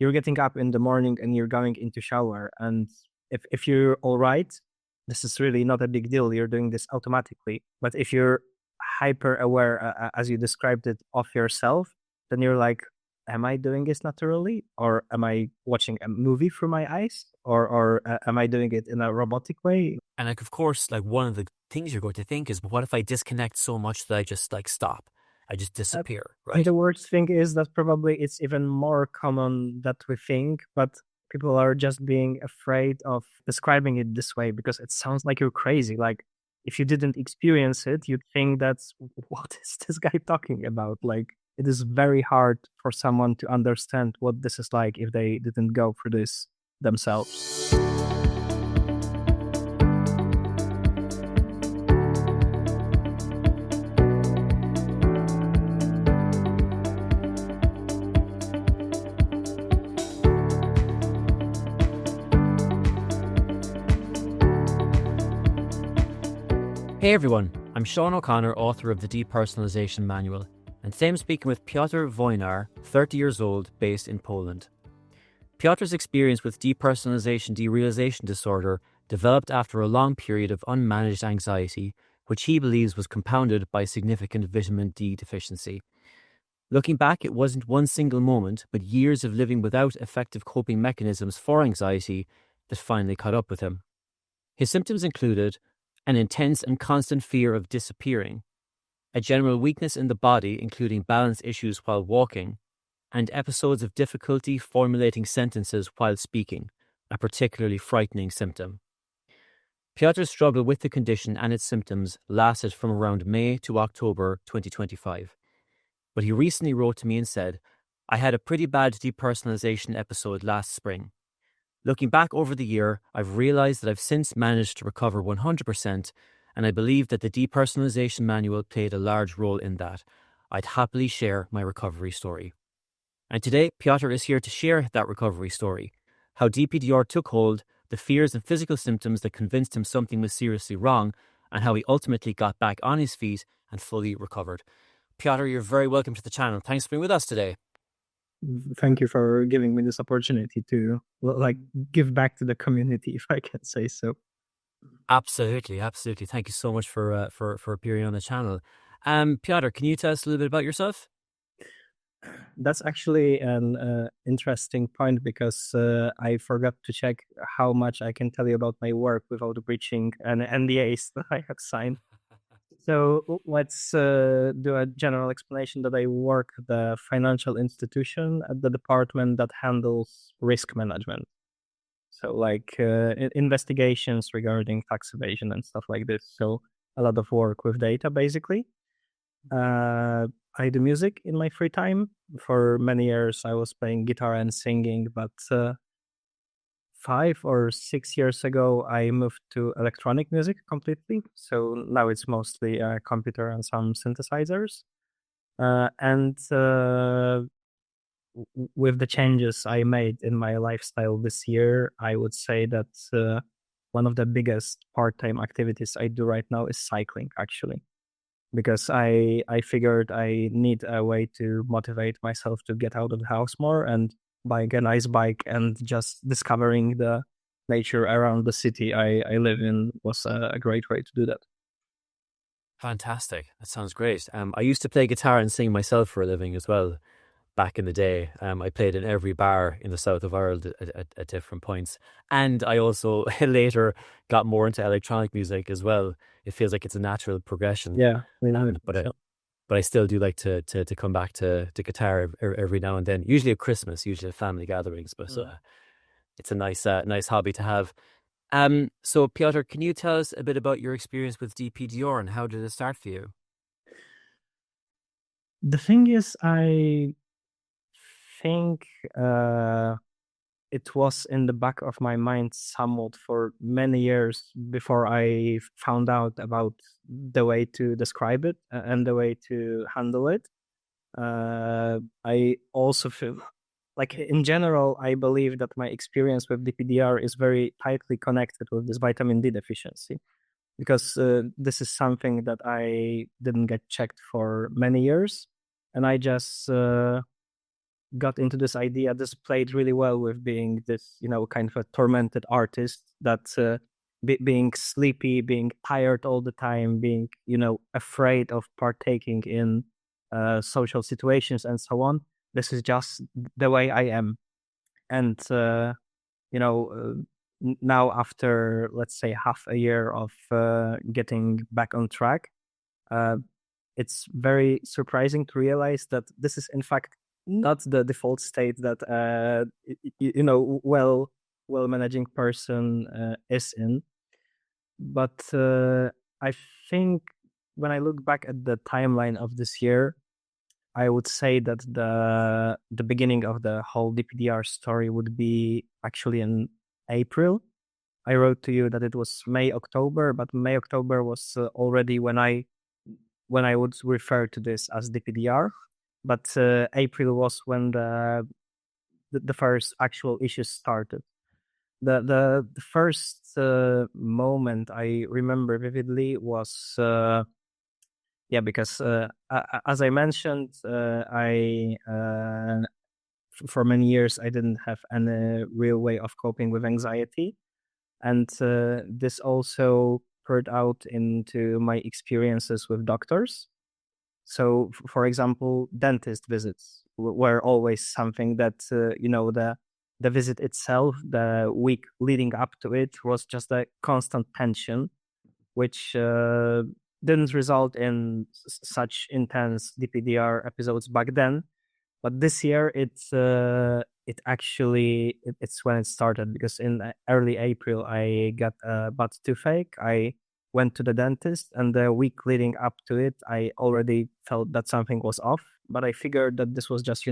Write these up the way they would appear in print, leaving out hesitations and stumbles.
you're getting up in the morning and you're going into shower, and if you're all right, this is really not a big deal. You're doing this automatically. But if you're hyper aware, as you described it, of yourself, then you're like, am I doing this naturally, or am I watching a movie through my eyes, or am I doing it in a robotic way? And like, of course, like one of the things you're going to think is, what if I disconnect so much that I just like stop? I just Uh, disappear, and right? the worst thing is that probably it's even more common that we think, but people are just being afraid of describing it this way because it sounds like you're crazy. Like if you didn't experience it, you'd think that's what is this guy talking about? Like it is very hard for someone to understand what this is like if they didn't go through this themselves. Hey everyone, I'm Shaun O'Connor, author of the Depersonalization Manual, and today I'm speaking with Piotr Wojnar, 30 years old, based in Poland. Piotr's experience with depersonalization derealization disorder developed after a long period of unmanaged anxiety, which he believes was compounded by significant vitamin D deficiency. Looking back, it wasn't one single moment, but years of living without effective coping mechanisms for anxiety that finally caught up with him. His symptoms included an intense and constant fear of disappearing, a general weakness in the body, including balance issues while walking, and episodes of difficulty formulating sentences while speaking, a particularly frightening symptom. Piotr's struggle with the condition and its symptoms lasted from around May to October 2025. But he recently wrote to me and said, I had a pretty bad depersonalization episode last spring. Looking back over the year, I've realized that I've since managed to recover 100%, and I believe that the depersonalization manual played a large role in that. I'd happily share my recovery story. And today, Piotr is here to share that recovery story, how DPDR took hold, the fears and physical symptoms that convinced him something was seriously wrong, and how he ultimately got back on his feet and fully recovered. Piotr, you're very welcome to the channel. Thanks for being with us today. Thank you for giving me this opportunity to like give back to the community, if I can say so. Absolutely, absolutely. Thank you so much for appearing on the channel. Piotr, can you tell us a little bit about yourself? That's actually an interesting point because I forgot to check how much I can tell you about my work without breaching an NDAs that I have signed. So let's do a general explanation that I work at the financial institution at the department that handles risk management. So like investigations regarding tax evasion and stuff like this. So a lot of work with data basically. I do music in my free time. For many years, I was playing guitar and singing, but 5 or 6 years ago, I moved to electronic music completely. So now it's mostly computer and some synthesizers. And with the changes I made in my lifestyle this year, I would say that one of the biggest part-time activities I do right now is cycling, actually, because I figured I need a way to motivate myself to get out of the house more, and buying a nice bike and just discovering the nature around the city I live in was a great way to do that. Fantastic. That sounds great. I used to play guitar and sing myself for a living as well back in the day. I played in every bar in the south of Ireland at different points. And I also later got more into electronic music as well. It feels like it's a natural progression. Yeah, I know it. But So, I still do like to come back to guitar every now and then, usually at Christmas, usually at family gatherings. But mm. it's a nice hobby to have. So Piotr, can you tell us a bit about your experience with DPDR and how did it start for you? The thing is, I think it was in the back of my mind somewhat for many years before I found out about the way to describe it and the way to handle it. I also feel like, in general, I believe that my experience with DPDR is very tightly connected with this vitamin D deficiency because this is something that I didn't get checked for many years. And I just got into this idea. This played really well with being this, kind of a tormented artist that being sleepy, being tired all the time, being, afraid of partaking in social situations and so on. This is just the way I am. And, now after, let's say, half a year of getting back on track, uh, it's very surprising to realize that this is in fact not the default state that well managing person is in. But I think when I look back at the timeline of this year, I would say that the beginning of the whole DPDR story would be actually in April. I wrote to you that it was May, October, but May, October was already when I would refer to this as DPDR. But April was when the first actual issues started. The first moment I remember vividly was because as I mentioned, I for many years I didn't have any real way of coping with anxiety, and this also poured out into my experiences with doctors. So, for example, dentist visits were always something that the visit itself, the week leading up to it, was just a constant tension, which didn't result in such intense DPDR episodes back then. But this year, it's when it started, because in early April I got a bad toothache. I went to the dentist, and the week leading up to it, I already felt that something was off. But I figured that this was just,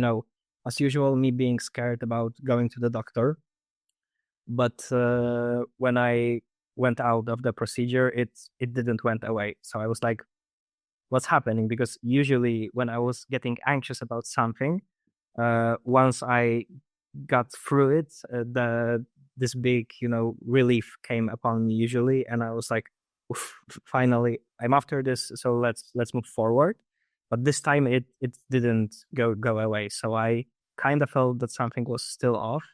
as usual, me being scared about going to the doctor. But when I went out of the procedure, it didn't went away. So I was like, what's happening? Because usually when I was getting anxious about something, once I got through it, this big, relief came upon me usually, and I was like, finally, I'm after this, so let's move forward. But this time it didn't go away, so I kind of felt that something was still off.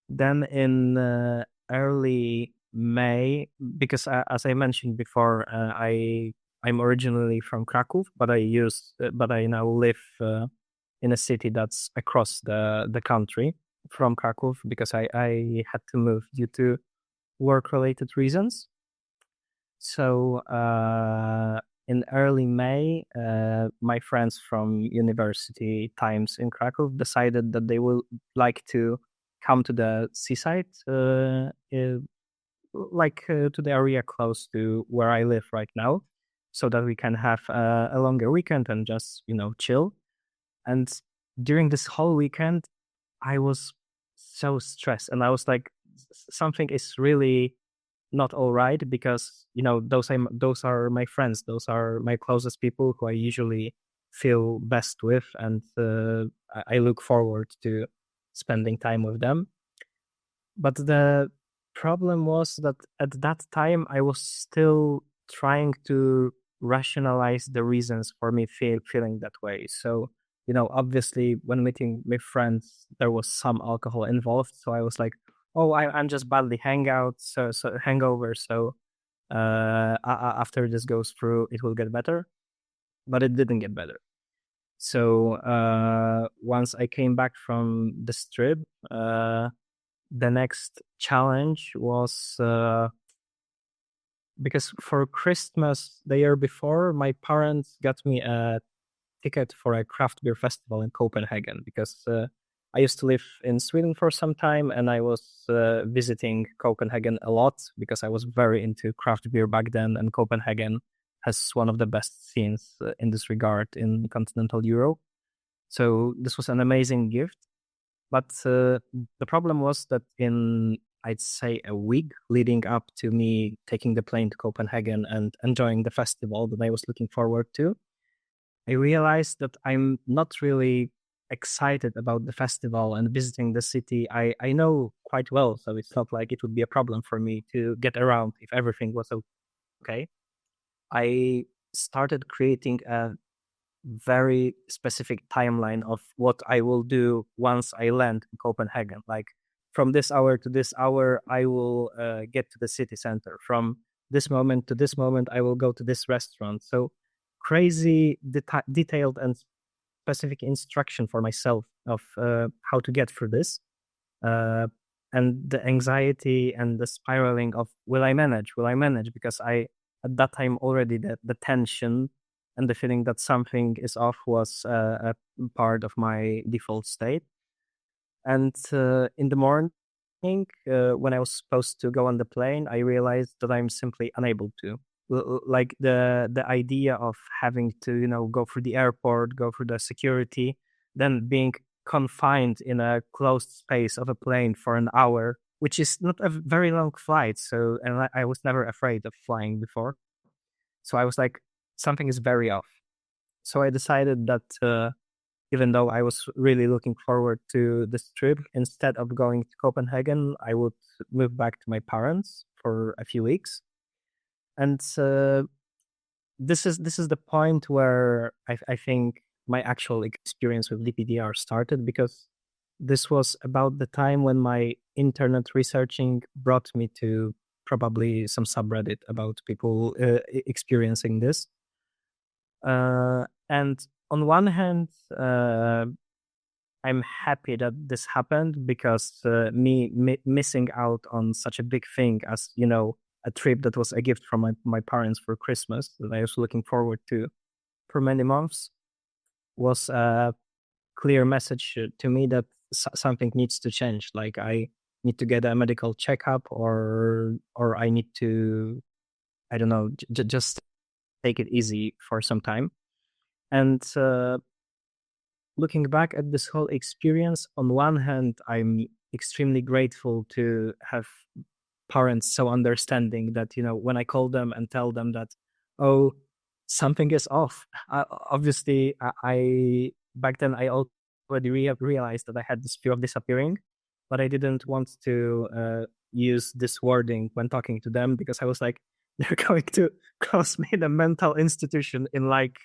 Then in early May, because as I mentioned before, I'm originally from Krakow, but I now live in a city that's across the country from Krakow, because I had to move due to work-related reasons. So in early May, my friends from university times in Krakow decided that they will like to come to the seaside, to the area close to where I live right now, so that we can have a longer weekend and just chill. And during this whole weekend, I was so stressed, and I was like, something is really not all right, because those are my friends, those are my closest people who I usually feel best with, and I look forward to spending time with them. But the problem was that at that time I was still trying to rationalize the reasons for me feeling that way. So obviously when meeting with friends there was some alcohol involved, so I was like, oh, I'm just badly hangover, so after this goes through it will get better. But it didn't get better. So once I came back from this trip, the next challenge was because for Christmas the year before, my parents got me a ticket for a craft beer festival in Copenhagen, because I used to live in Sweden for some time, and I was visiting Copenhagen a lot because I was very into craft beer back then, and Copenhagen has one of the best scenes in this regard in continental Europe. So this was an amazing gift. But the problem was that in, I'd say, a week leading up to me taking the plane to Copenhagen and enjoying the festival that I was looking forward to, I realized that I'm not really excited about the festival and visiting the city. I know quite well, so it's not like it would be a problem for me to get around if everything was okay. I started creating a very specific timeline of what I will do once I land in Copenhagen. Like from this hour to this hour, I will get to the city center. From this moment to this moment, I will go to this restaurant. So crazy detailed and specific instruction for myself of how to get through this. Uh, and the anxiety and the spiraling of will I manage, because I at that time already the tension and the feeling that something is off was a part of my default state. And in the morning, when I was supposed to go on the plane, I realized that I'm simply unable to. Like the idea of having to go through the airport, go through the security, then being confined in a closed space of a plane for an hour, which is not a very long flight. So, and I was never afraid of flying before. So I was like, something is very off. So I decided that even though I was really looking forward to this trip, instead of going to Copenhagen, I would move back to my parents for a few weeks. And this is the point where I think my actual experience with DPDR started, because this was about the time when my internet researching brought me to probably some subreddit about people experiencing this. And on one hand, I'm happy that this happened, because me missing out on such a big thing as a trip that was a gift from my parents for Christmas that I was looking forward to for many months was a clear message to me that something needs to change. Like I need to get a medical checkup, or I need to, I don't know, just take it easy for some time. And looking back at this whole experience, on one hand, I'm extremely grateful to have parents so understanding that, when I call them and tell them that, oh, something is off. Obviously, I back then I already realized that I had this fear of disappearing, but I didn't want to use this wording when talking to them, because I was like, they're going to close me in a mental institution in like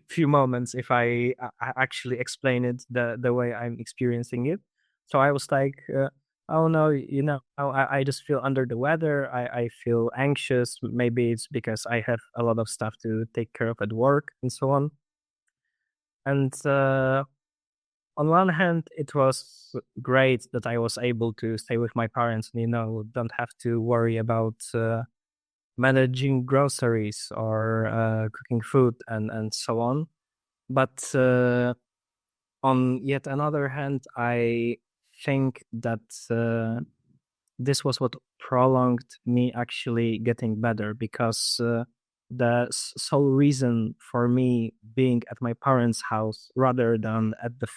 few moments if I actually explain it the way I'm experiencing it. So I was like, oh no, I just feel under the weather. I feel anxious. Maybe it's because I have a lot of stuff to take care of at work and so on. And on one hand, it was great that I was able to stay with my parents and, don't have to worry about managing groceries or cooking food and so on. But on yet another hand, I think that this was what prolonged me actually getting better, because the sole reason for me being at my parents' house rather than at the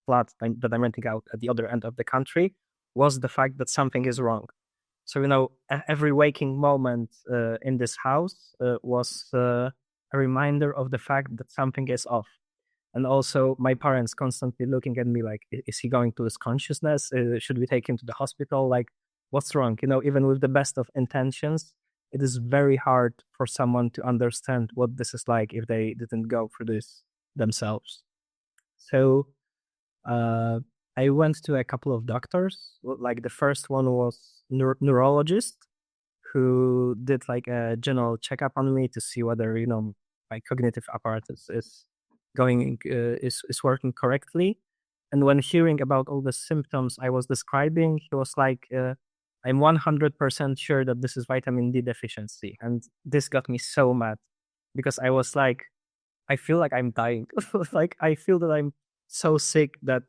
flat that I'm renting out at the other end of the country was the fact that something is wrong. So, every waking moment in this house was a reminder of the fact that something is off. And also my parents constantly looking at me like, is he going to lose consciousness? Should we take him to the hospital? Like, what's wrong? Even with the best of intentions, it is very hard for someone to understand what this is like if they didn't go through this themselves. So I went to a couple of doctors. Like the first one was neurologist, who did like a general checkup on me to see whether my cognitive apparatus is going is working correctly. And when hearing about all the symptoms I was describing, he was like, I'm 100% sure that this is vitamin D deficiency. And this got me so mad, because I was like, I feel like I'm dying. Like I feel that I'm so sick that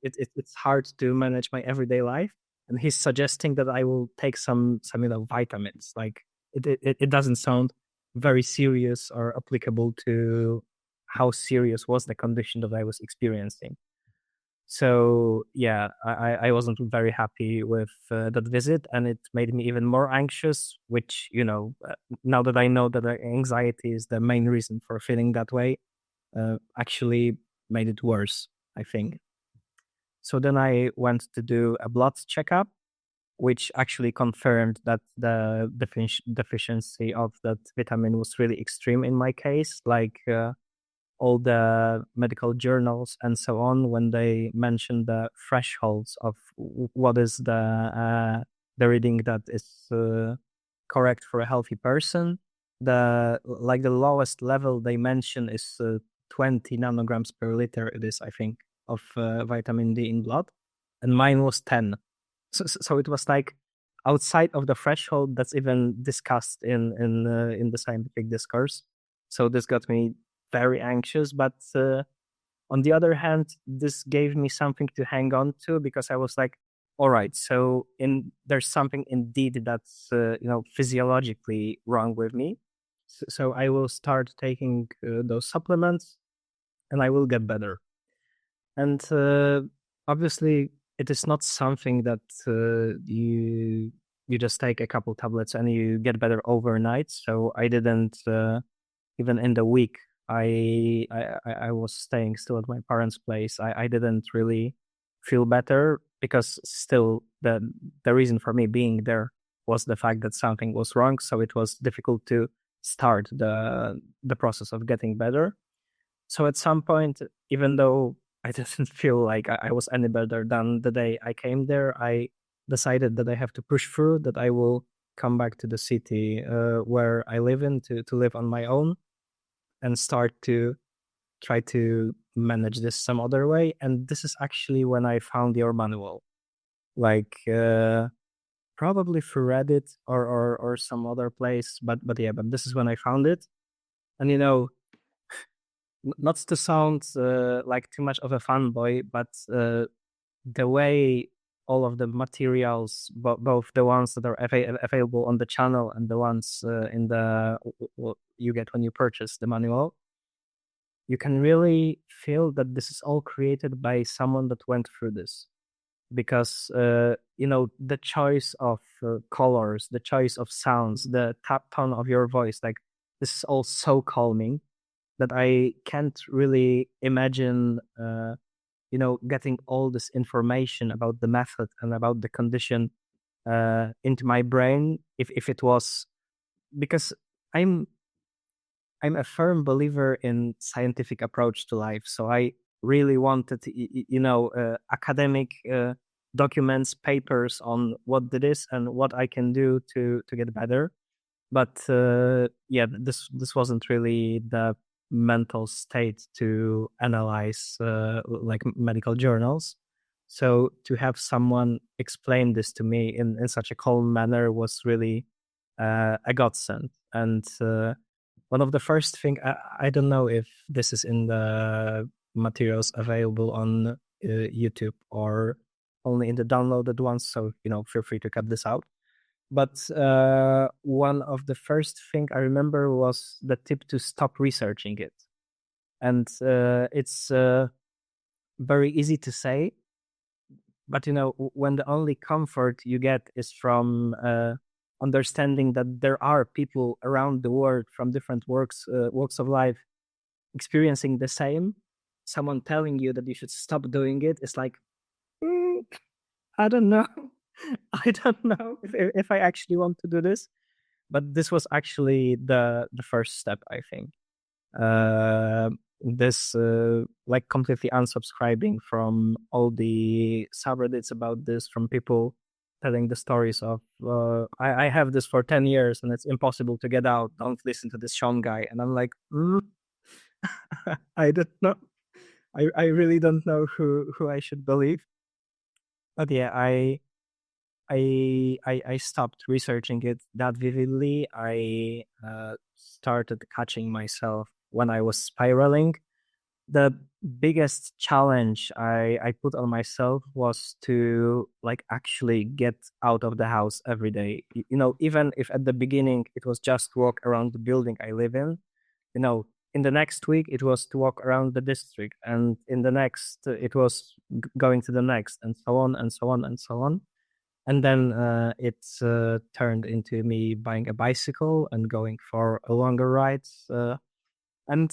it's hard to manage my everyday life. And he's suggesting that I will take some vitamins. Like it doesn't sound very serious or applicable to how serious was the condition that I was experiencing. So yeah, I wasn't very happy with that visit, and it made me even more anxious. Which now that I know that anxiety is the main reason for feeling that way, actually made it worse, I think. So then I went to do a blood checkup, which actually confirmed that the deficiency of that vitamin was really extreme in my case. Like all the medical journals and so on, when they mention the thresholds of what is the reading that is correct for a healthy person, the lowest level they mention is 20 nanograms per liter. It is, I think, of vitamin D in blood, and mine was 10. So it was like outside of the threshold that's even discussed in the scientific discourse. So this got me very anxious, but on the other hand, this gave me something to hang on to, because I was like, all right, so there's something indeed that's physiologically wrong with me. So I will start taking those supplements, and I will get better. And obviously, it is not something that you just take a couple tablets and you get better overnight. So I didn't even in the week. I was staying still at my parents' place. I didn't really feel better, because still the reason for me being there was the fact that something was wrong. So it was difficult to start the process of getting better. So at some point, even though I didn't feel like I was any better than the day I came there, I decided that I have to push through, that I will come back to the city where I live in, to live on my own, and start to try to manage this some other way. And this is actually when I found your manual, like probably through Reddit or some other place. But yeah, but this is when I found it. And not to sound like too much of a fanboy, but the way all of the materials, both the ones that are available on the channel and the ones in the you get when you purchase the manual, you can really feel that this is all created by someone that went through this. Because the choice of colors, the choice of sounds, the tone of your voice, like this is all so calming that I can't really imagine, getting all this information about the method and about the condition into my brain if it was, because I'm a firm believer in scientific approach to life. So I really wanted, academic documents, papers on what it is and what I can do to get better. But yeah, this wasn't really the mental state to analyze like medical journals. So to have someone explain this to me in such a calm manner was really a godsend. And one of the first thing, I don't know if this is in the materials available on YouTube or only in the downloaded ones. So feel free to cut this out. But one of the first thing I remember was the tip to stop researching it. And it's very easy to say, but when the only comfort you get is from understanding that there are people around the world from different walks of life experiencing the same, someone telling you that you should stop doing it is like, I don't know. I don't know if I actually want to do this. But this was actually the first step, I think. This like completely unsubscribing from all the subreddits about this, from people telling the stories of I have this for 10 years and it's impossible to get out. Don't listen to this Shaun guy. And I'm like, I don't know. I really don't know who I should believe. But yeah, I stopped researching it that vividly. I started catching myself when I was spiraling. The biggest challenge I put on myself was to like actually get out of the house every day. Even if at the beginning it was just walk around the building I live in the next week it was to walk around the district, and in the next it was going to the next, and so on and so on and so on. And then it's turned into me buying a bicycle and going for a longer ride. And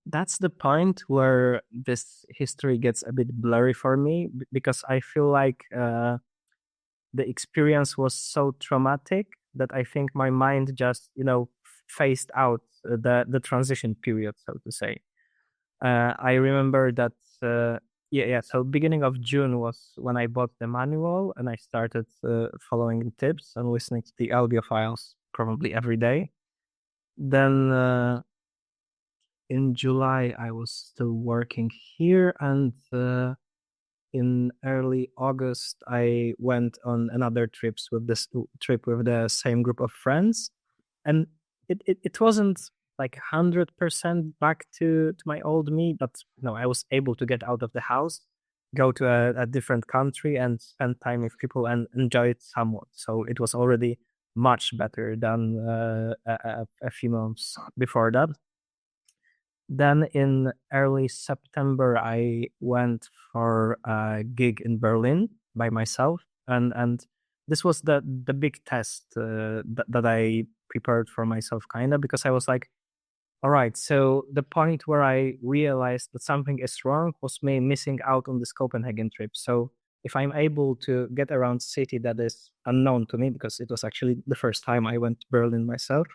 that's the point where this history gets a bit blurry for me, because I feel like the experience was so traumatic that I think my mind just, phased out the transition period, so to say. I remember that so beginning of June was when I bought the manual and I started following the tips and listening to the audio files probably every day. Then in July I was still working here, and in early August I went on another trip with the same group of friends, and it wasn't like 100% back to my old me, but I was able to get out of the house, go to a different country and spend time with people and enjoy it somewhat. So it was already much better than a few months before that. Then in early September, I went for a gig in Berlin by myself, and this was the big test that I prepared for myself, kind of, because I was like, all right, so the point where I realized that something is wrong was me missing out on this Copenhagen trip. So if I'm able to get around city that is unknown to me, because it was actually the first time I went to Berlin myself,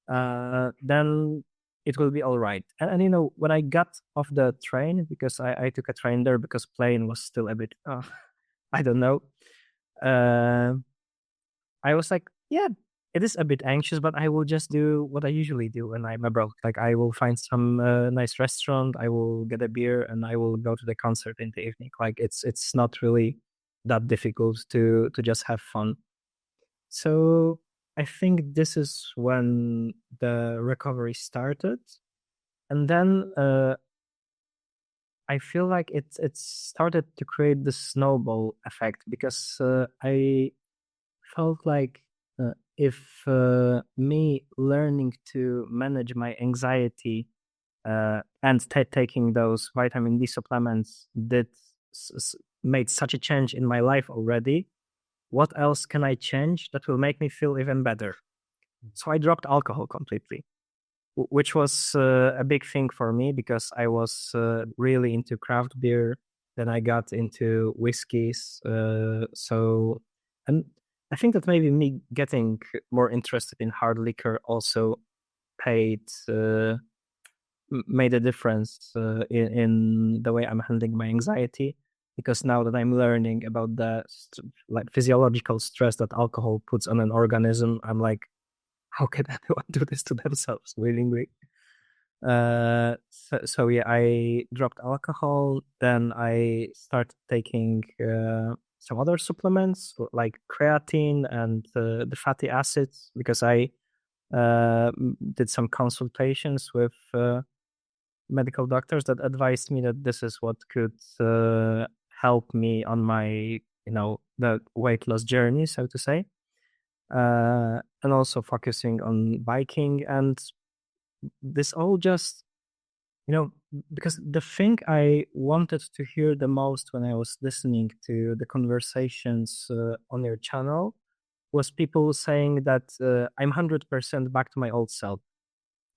then it will be all right. And when I got off the train, because I took a train there because plane was still a bit, I don't know. I was like, yeah, it is a bit anxious, but I will just do what I usually do when I'm abroad. Like I will find some nice restaurant, I will get a beer, and I will go to the concert in the evening. Like it's not really that difficult to just have fun. So I think this is when the recovery started, and then I feel like it started to create the snowball effect, because I felt like if me learning to manage my anxiety and taking those vitamin D supplements made such a change in my life already, what else can I change that will make me feel even better? So I dropped alcohol completely, which was a big thing for me, because I was really into craft beer. Then I got into whiskeys. And I think that maybe me getting more interested in hard liquor also paid made a difference in the way I'm handling my anxiety, because now that I'm learning about the like physiological stress that alcohol puts on an organism, I'm like, how can anyone do this to themselves willingly? So yeah, I dropped alcohol. Then I started taking some other supplements like creatine and the fatty acids, because I did some consultations with medical doctors that advised me that this is what could help me on my the weight loss journey, so to say, and also focusing on biking. And this all just because the thing I wanted to hear the most when I was listening to the conversations on your channel was people saying that I'm 100% back to my old self.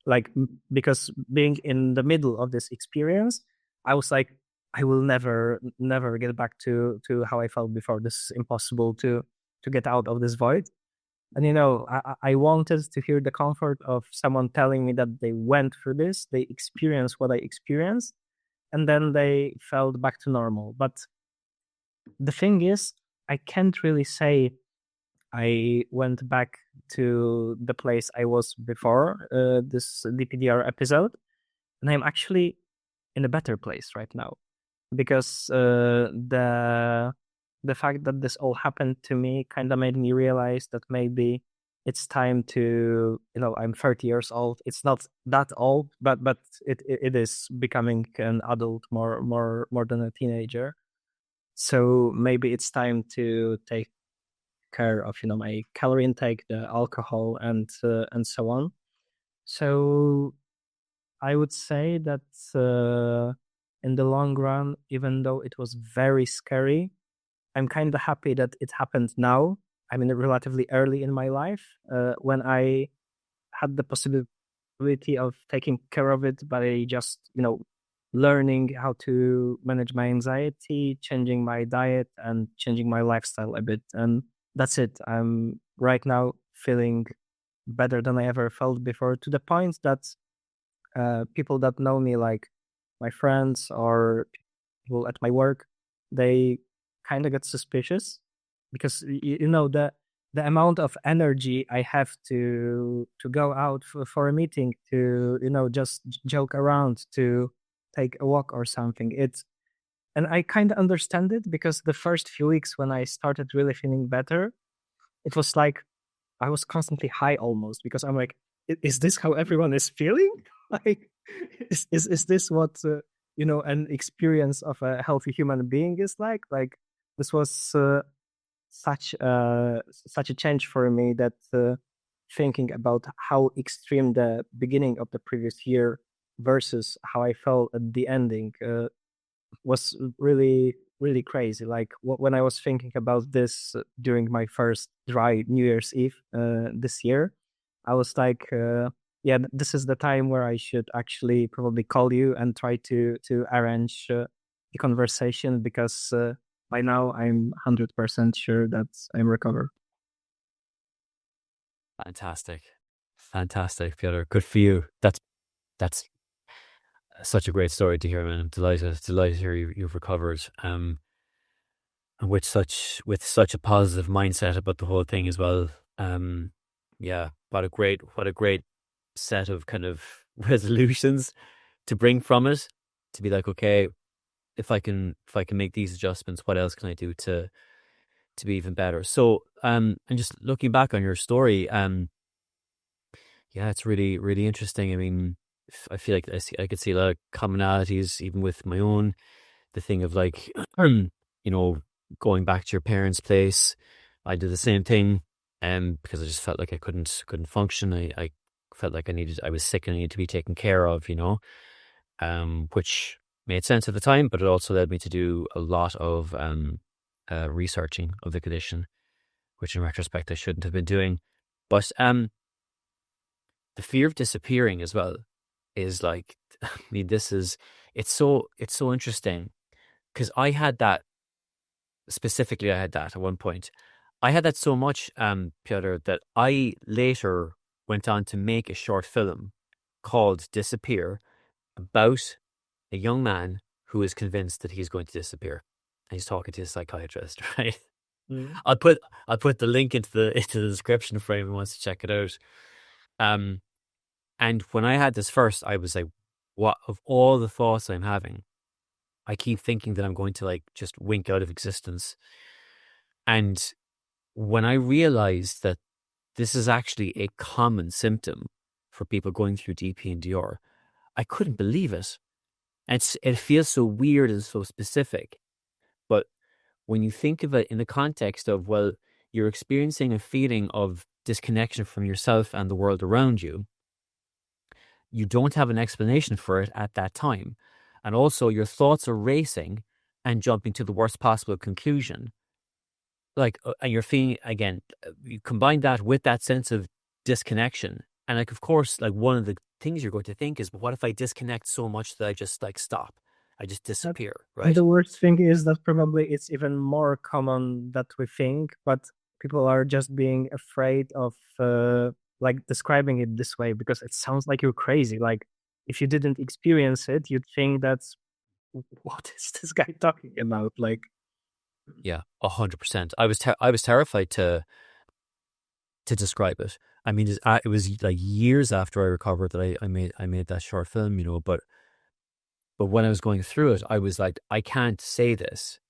Like, because being in the middle of this experience, I was like, I will never get back to how I felt before. This is impossible to get out of this void. And I wanted to hear the comfort of someone telling me that they went through this, they experienced what I experienced, and then they felt back to normal. But the thing is, I can't really say I went back to the place I was before this DPDR episode, and I'm actually in a better place right now, because the fact that this all happened to me kind of made me realize that maybe it's time to I'm 30 years old. It's not that old, but it is becoming an adult more than a teenager. So maybe it's time to take care of my calorie intake, the alcohol, and so on. So I would say that in the long run, even though it was very scary, I'm kind of happy that it happened now. I mean, relatively early in my life, when I had the possibility of taking care of it by just, learning how to manage my anxiety, changing my diet, and changing my lifestyle a bit. And that's it. I'm right now feeling better than I ever felt before, to the point that people that know me, like my friends or people at my work, they kind of get suspicious because you know the amount of energy I have to go out for a meeting, to just joke around, to take a walk or something. And I kind of understand it, because the first few weeks when I started really feeling better, it was like I was constantly high almost, because I'm like, Is this how everyone is feeling? Like, is this what an experience of a healthy human being is like? Like, this was such a change for me, that thinking about how extreme the beginning of the previous year versus how I felt at the ending was really really crazy. Like, when I was thinking about this during my first dry New Year's Eve this year, I was like, yeah, this is the time where I should actually probably call you and try to arrange the conversation, because by now I'm 100% sure that I'm recovered. Fantastic. Fantastic, Piotr. Good for you. That's such a great story to hear, man. I'm delighted to hear you've recovered. And with such a positive mindset about the whole thing as well. Yeah, what a great set of kind of resolutions to bring from it. To be like, okay, if I can make these adjustments, what else can I do to be even better? So, and just looking back on your story, yeah, it's really really interesting. I mean, I feel like I could see a lot of commonalities even with my own. The thing of like, going back to your parents' place. I did the same thing, because I just felt like I couldn't function. I felt like I was sick and I needed to be taken care of, which made sense at the time, but it also led me to do a lot of researching of the condition, which in retrospect I shouldn't have been doing. But the fear of disappearing as well is like, I mean, it's so interesting, because I had that at one point. I had that so much, Piotr, that I later went on to make a short film called Disappear, about a young man who is convinced that he's going to disappear. And he's talking to a psychiatrist, right? Mm. I'll put I'll put the link into the description for anyone who wants to check it out. Um, and when I had this first, I was like, what of all the thoughts I'm having, I keep thinking that I'm going to like just wink out of existence. And when I realized that this is actually a common symptom for people going through DPDR, I couldn't believe it. And it feels so weird and so specific. But when you think of it in the context of, well, you're experiencing a feeling of disconnection from yourself and the world around you, you don't have an explanation for it at that time. And also, your thoughts are racing and jumping to the worst possible conclusion. Like, and you're feeling, again, you combine that with that sense of disconnection. And like, of course, like one of the things you're going to think is, but what if I disconnect so much that I just like stop? I just That- disappear, And right? the worst thing is that probably it's even more common that we think, but people are just being afraid of like describing it this way, because it sounds like you're crazy. Like, if you didn't experience it, you'd think that's what is this guy talking about? Like, Yeah, 100%. I was terrified to describe it. I mean, it was like years after I recovered that I made that short film, but when I was going through it, I was like, I can't say this.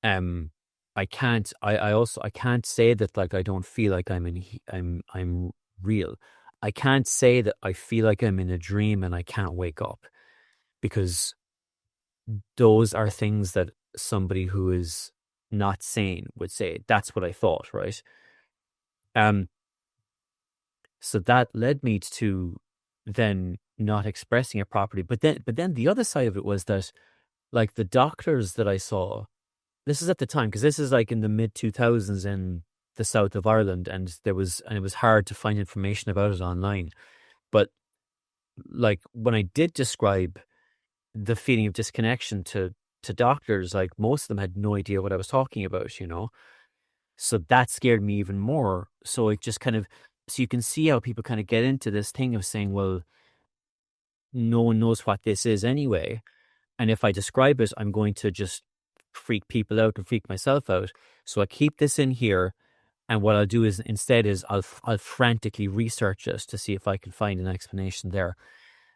Um, I can't. I can't say that like I don't feel like I'm real. I can't say that I feel like I'm in a dream and I can't wake up, because those are things that somebody who is not sane would say. That's what I thought, right? Um, so that led me to then not expressing it properly. But then the other side of it was that, like, the doctors that I saw, this is at the time, because this is like in the mid 2000s in the south of Ireland, and it was hard to find information about it online. But like when I did describe the feeling of disconnection to doctors, like most of them had no idea what I was talking about. So that scared me even more. So it just kind of So you can see how people kind of get into this thing of saying, well, no one knows what this is anyway. And if I describe it, I'm going to just freak people out and freak myself out. So I keep this in here. And what I'll do is instead is I'll frantically research it to see if I can find an explanation there.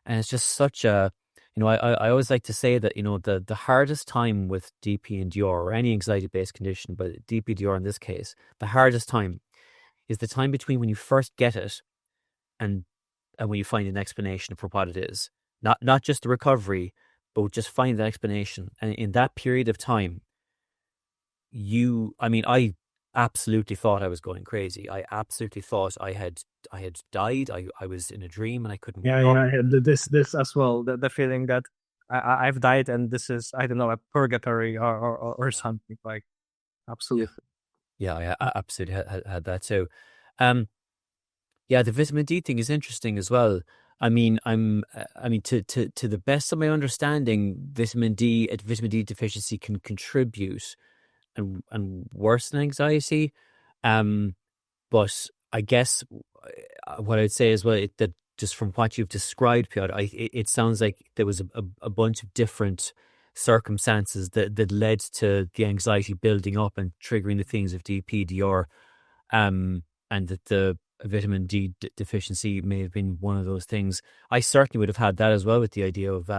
And it's just such a, I always like to say that, the hardest time with DPDR or any anxiety based condition, but DPDR in this case, the hardest time is the time between when you first get it and when you find an explanation for what it is. Not just the recovery, but just find that explanation. And in that period of time, I absolutely thought I was going crazy. I absolutely thought I had died. I was in a dream and I couldn't Yeah, wake up. yeah, I had this as well. The feeling that I've died and this is, I don't know, a purgatory or something like. Yeah, Absolutely. yeah, I absolutely had that too. Um, yeah, the vitamin D thing is interesting as well. To the best of my understanding, vitamin D deficiency can contribute and worsen anxiety. Um, But I guess what I'd say as well, that just from what you've described, Piotr, it sounds like there was a bunch of different circumstances that led to the anxiety building up and triggering the things of DPDR, and that the vitamin D deficiency may have been one of those things. I certainly would have had that as well with the idea of,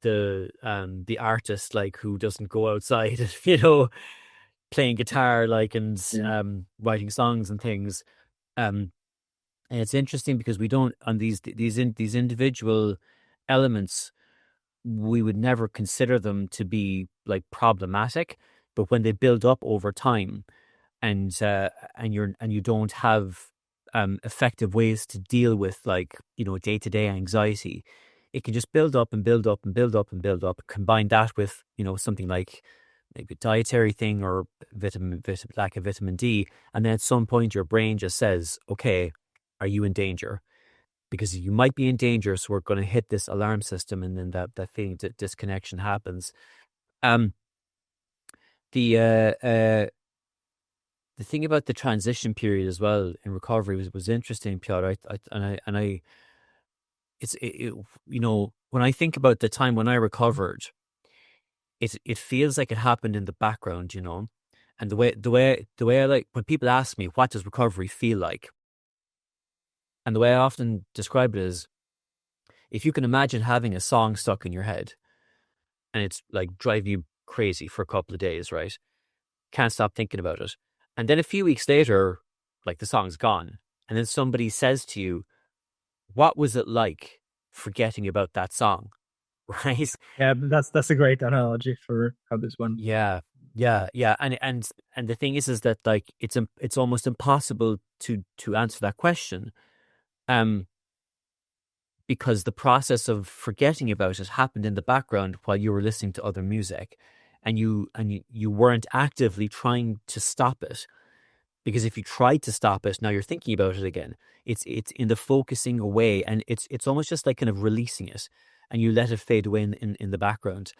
the artist like who doesn't go outside, playing guitar like and Yeah. writing songs and things. Um, and it's interesting because we don't on these individual elements we would never consider them to be like problematic, but when they build up over time and you don't have effective ways to deal with like day-to-day anxiety, it can just build up and build up and build up and build up. Combine that with something like maybe a dietary thing or lack of vitamin D, and then at some point your brain just says, okay, are you in danger? Because you might be in danger, so we're going to hit this alarm system, and then that feeling disconnection happens. um the the thing about the transition period as well in recovery was interesting, Piotr. When I think about the time when I recovered, it feels like it happened in the background, and the way I like when people ask me what does recovery feel like, and the way I often describe it is, if you can imagine having a song stuck in your head and it's like driving you crazy for a couple of days, right? Can't stop thinking about it, and then a few weeks later, like the song's gone, and then somebody says to you, what was it like forgetting about that song? Right? Yeah, that's a great analogy for how this went. Yeah, yeah. And the thing is that like it's almost impossible to answer that question, um, because the process of forgetting about it happened in the background while you were listening to other music, and you weren't actively trying to stop it. Because if you tried to stop it, now you're thinking about it again. It's in the focusing away, and it's almost just like kind of releasing it, and you let it fade away in the background.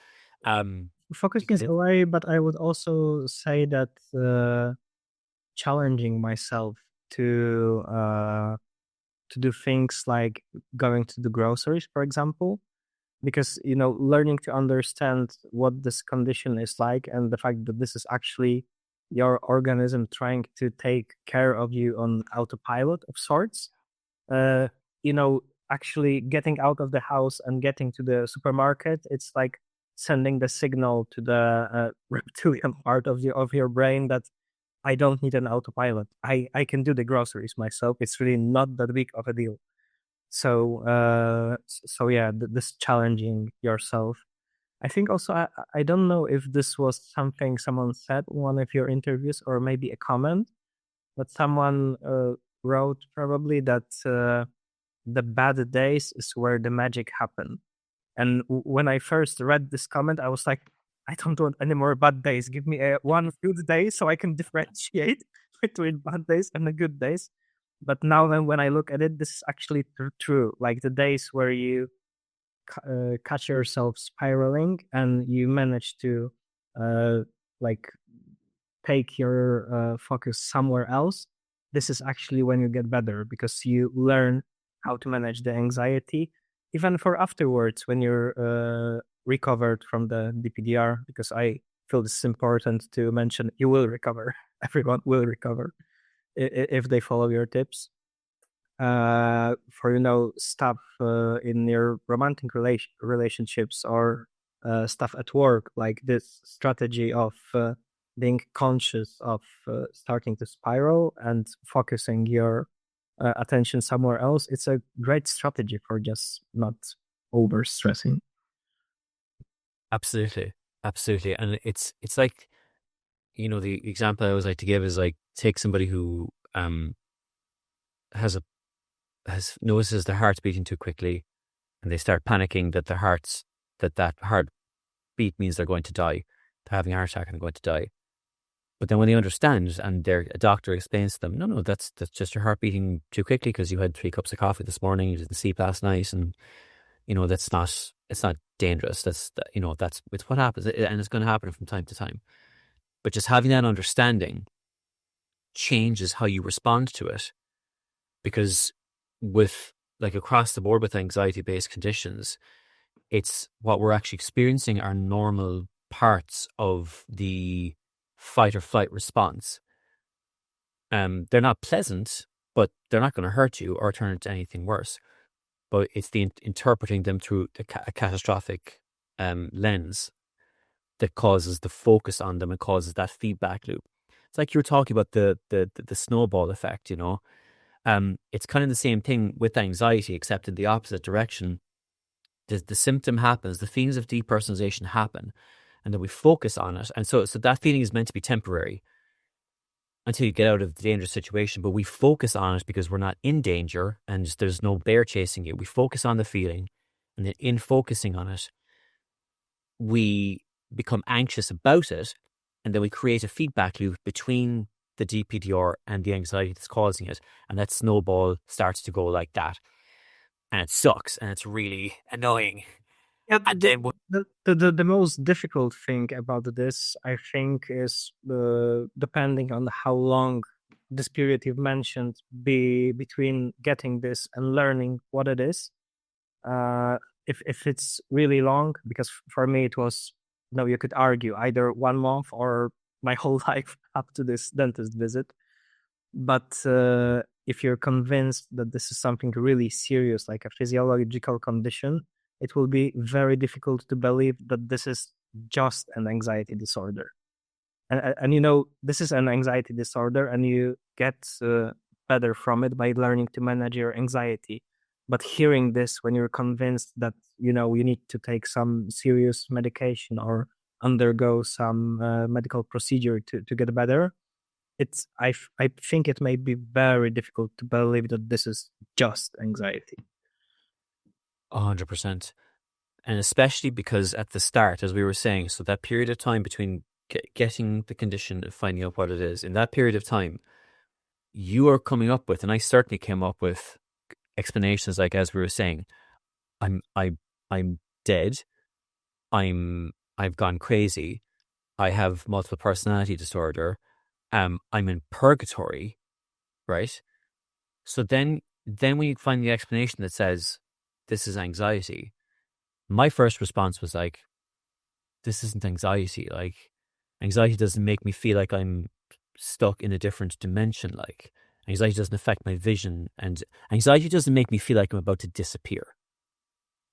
Focusing Because it, away, but I would also say that challenging myself to uh, to do things like going to the groceries, for example, because learning to understand what this condition is like and the fact that this is actually your organism trying to take care of you on autopilot of sorts. uh, actually getting out of the house and getting to the supermarket, it's like sending the signal to the reptilian part of your brain that I don't need an autopilot. I can do the groceries myself. It's really not that big of a deal. So yeah, this challenging yourself. I think also I don't know if this was something someone said in one of your interviews or maybe a comment, but someone wrote probably that the bad days is where the magic happen. And when I first read this comment, I was like, I don't want any more bad days. Give me one good day so I can differentiate between bad days and the good days. But now, when I look at it, this is actually true. Like the days where you catch yourself spiraling and you manage to uh, like take your focus somewhere else. this is actually when you get better, because you learn how to manage the anxiety, even for afterwards when you're recovered from the DPDR, because I feel this is important to mention. You will recover. Everyone will recover if they follow your tips. For stuff in your romantic relationships, or stuff at work, like this strategy of being conscious of starting to spiral and focusing your attention somewhere else. It's a great strategy for just not over stressing. Absolutely, absolutely, and it's like, the example I always like to give is like, take somebody who has a has notices their heart's beating too quickly, and they start panicking that that heart beat means they're going to die, they're having a heart attack and they're going to die. But then when they understand and a doctor explains to them, no, that's just your heart beating too quickly because you had 3 cups of coffee this morning, you didn't sleep last night, and it's not dangerous. It's what happens, and it's going to happen from time to time. But just having that understanding changes how you respond to it, because with, like, across the board with anxiety-based conditions, it's what we're actually experiencing are normal parts of the fight or flight response. They're not pleasant, but they're not going to hurt you or turn into anything worse. But it's the interpreting them through a catastrophic lens that causes the focus on them and causes that feedback loop. It's like you were talking about the snowball effect, It's kind of the same thing with anxiety, except in the opposite direction. The symptom happens, the feelings of depersonalization happen, and then we focus on it. And so that feeling is meant to be temporary until you get out of the dangerous situation. But we focus on it because we're not in danger and there's no bear chasing you. We focus on the feeling, and then in focusing on it, we become anxious about it, and then we create a feedback loop between the DPDR and the anxiety that's causing it. And that snowball starts to go like that. And it sucks, and it's really annoying. Yeah, And then the most difficult thing about this, I think, is depending on how long this period you've mentioned be between getting this and learning what it is. If it's really long, because for me it was, you could argue either 1 month or my whole life up to this dentist visit. But if you're convinced that this is something really serious, like a physiological condition, it will be very difficult to believe that this is just an anxiety disorder. And this is an anxiety disorder, and you get better from it by learning to manage your anxiety. But hearing this when you're convinced that, you need to take some serious medication or undergo some medical procedure to get better, I think it may be very difficult to believe that this is just anxiety. 100%. And especially because at the start, as we were saying, so that period of time between getting the condition and finding out what it is, in that period of time, you are coming up with, and I certainly came up with, explanations like, as we were saying, I'm dead, I've gone crazy, I have multiple personality disorder, I'm in purgatory, right? So then when you find the explanation that says this is anxiety, my first response was like, this isn't anxiety. Like, anxiety doesn't make me feel like I'm stuck in a different dimension. Like, anxiety doesn't affect my vision, and anxiety doesn't make me feel like I'm about to disappear.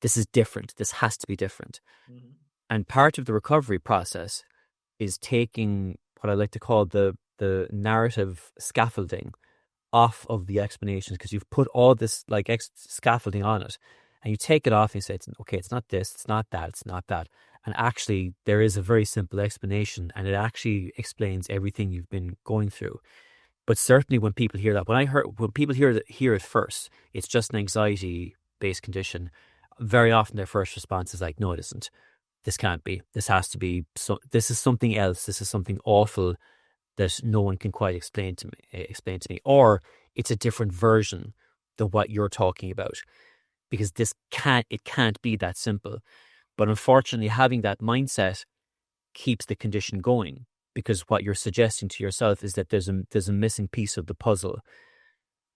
This is different. This has to be different. Mm-hmm. And part of the recovery process is taking what I like to call the narrative scaffolding off of the explanations, because you've put all this like scaffolding on it, and you take it off and you say, okay, it's not this, it's not that, it's not that. And actually, there is a very simple explanation, and it actually explains everything you've been going through. But certainly when people hear that, when people hear it first, it's just an anxiety-based condition. Very often their first response is like, no, it isn't. This can't be. This has to be. So this is something else. This is something awful that no one can quite explain to me, or it's a different version than what you're talking about, because it can't be that simple. But unfortunately, having that mindset keeps the condition going, because what you're suggesting to yourself is that there's a missing piece of the puzzle,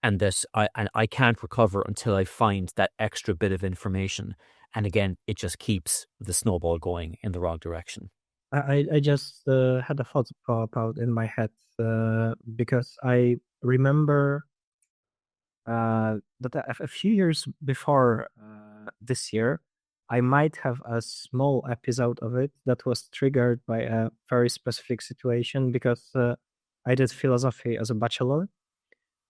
and that I can't recover until I find that extra bit of information. And again, it just keeps the snowball going in the wrong direction. I just had a thought pop out in my head because I remember that a few years before this year, I might have a small episode of it that was triggered by a very specific situation because I did philosophy as a bachelor.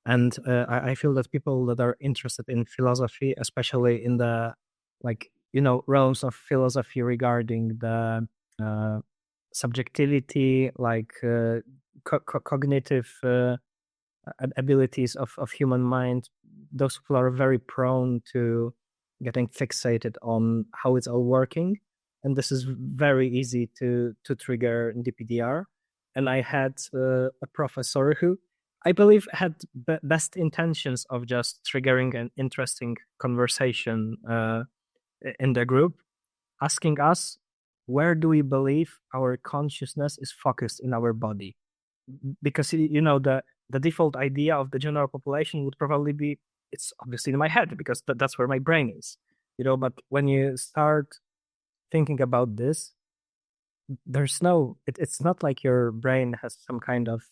And I feel that people that are interested in philosophy, especially in the realms of philosophy regarding the uh, subjectivity, cognitive abilities of human mind, those people are very prone to getting fixated on how it's all working, and this is very easy to trigger in DPDR. And I had a professor who I believe had best intentions of just triggering an interesting conversation in the group, asking us where do we believe our consciousness is focused in our body, because the default idea of the general population would probably be it's obviously in my head because that's where my brain is, but when you start thinking about this, it's not like your brain has some kind of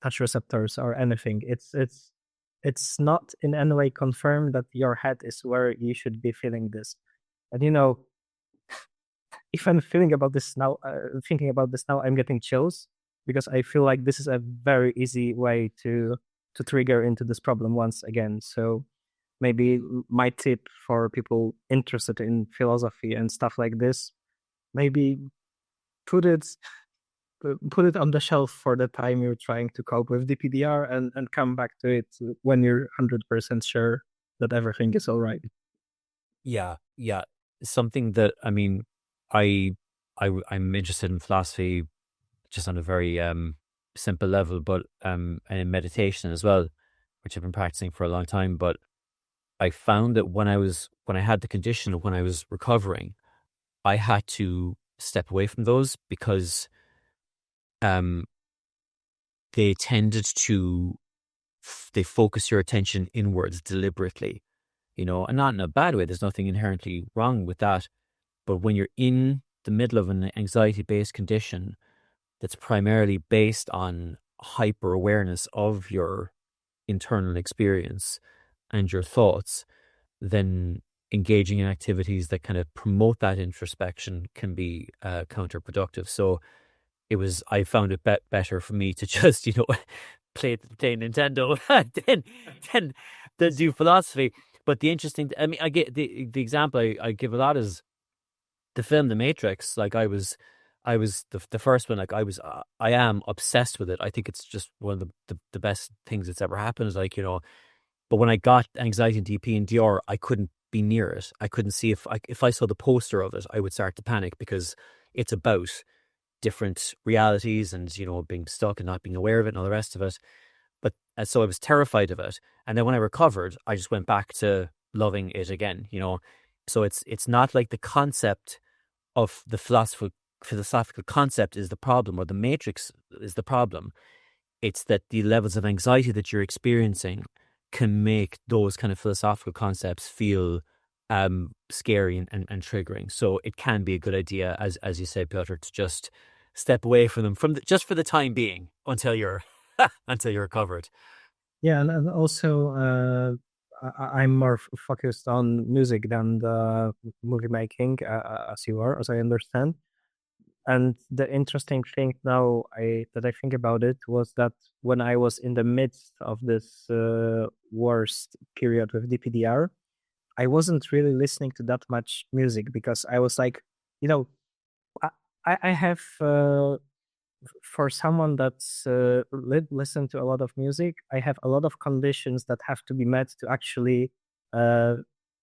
touch receptors or anything. It's not in any way confirmed that your head is where you should be feeling this. And if I'm thinking about this now, I'm getting chills because I feel like this is a very easy way to trigger into this problem once again. So maybe my tip for people interested in philosophy and stuff like this, maybe put it put it on the shelf for the time you're trying to cope with DPDR, and come back to it when you're 100% sure that everything is all right. Yeah, yeah. Something that I mean, I'm interested in philosophy just on a very simple level, but and in meditation as well, which I've been practicing for a long time. But I found that when I had the condition, when I was recovering, I had to step away from those because um they tended to they focus your attention inwards deliberately, and not in a bad way. There's nothing inherently wrong with that. But when you're in the middle of an anxiety based condition that's primarily based on hyper awareness of your internal experience and your thoughts, then engaging in activities that kind of promote that introspection can be counterproductive. So I found it better for me to just, play Nintendo than, than do philosophy. But the interesting, I mean, I get the example I give a lot is the film The Matrix. Like I was the first one. Like I am obsessed with it. I think it's just one of the best things that's ever happened. Like, but when I got anxiety and DP and DR, I couldn't be near it. I couldn't see if I saw the poster of it, I would start to panic because it's about different realities and being stuck and not being aware of it and all the rest of it. But so I was terrified of it. And then when I recovered, I just went back to loving it again. So it's not like the concept of the philosophical concept is the problem, or the matrix is the problem. It's that the levels of anxiety that you're experiencing can make those kind of philosophical concepts feel scary and triggering. So it can be a good idea, as you said, Piotr, to just step away from them just for the time being until you're until you're recovered. Yeah, and also I'm more focused on music than the movie making, as you are, as I understand. And the interesting thing now that I think about it was that when I was in the midst of this worst period with DPDR, I wasn't really listening to that much music because I was like, you know, I, I have for someone that's listened to a lot of music, I have a lot of conditions that have to be met to actually uh,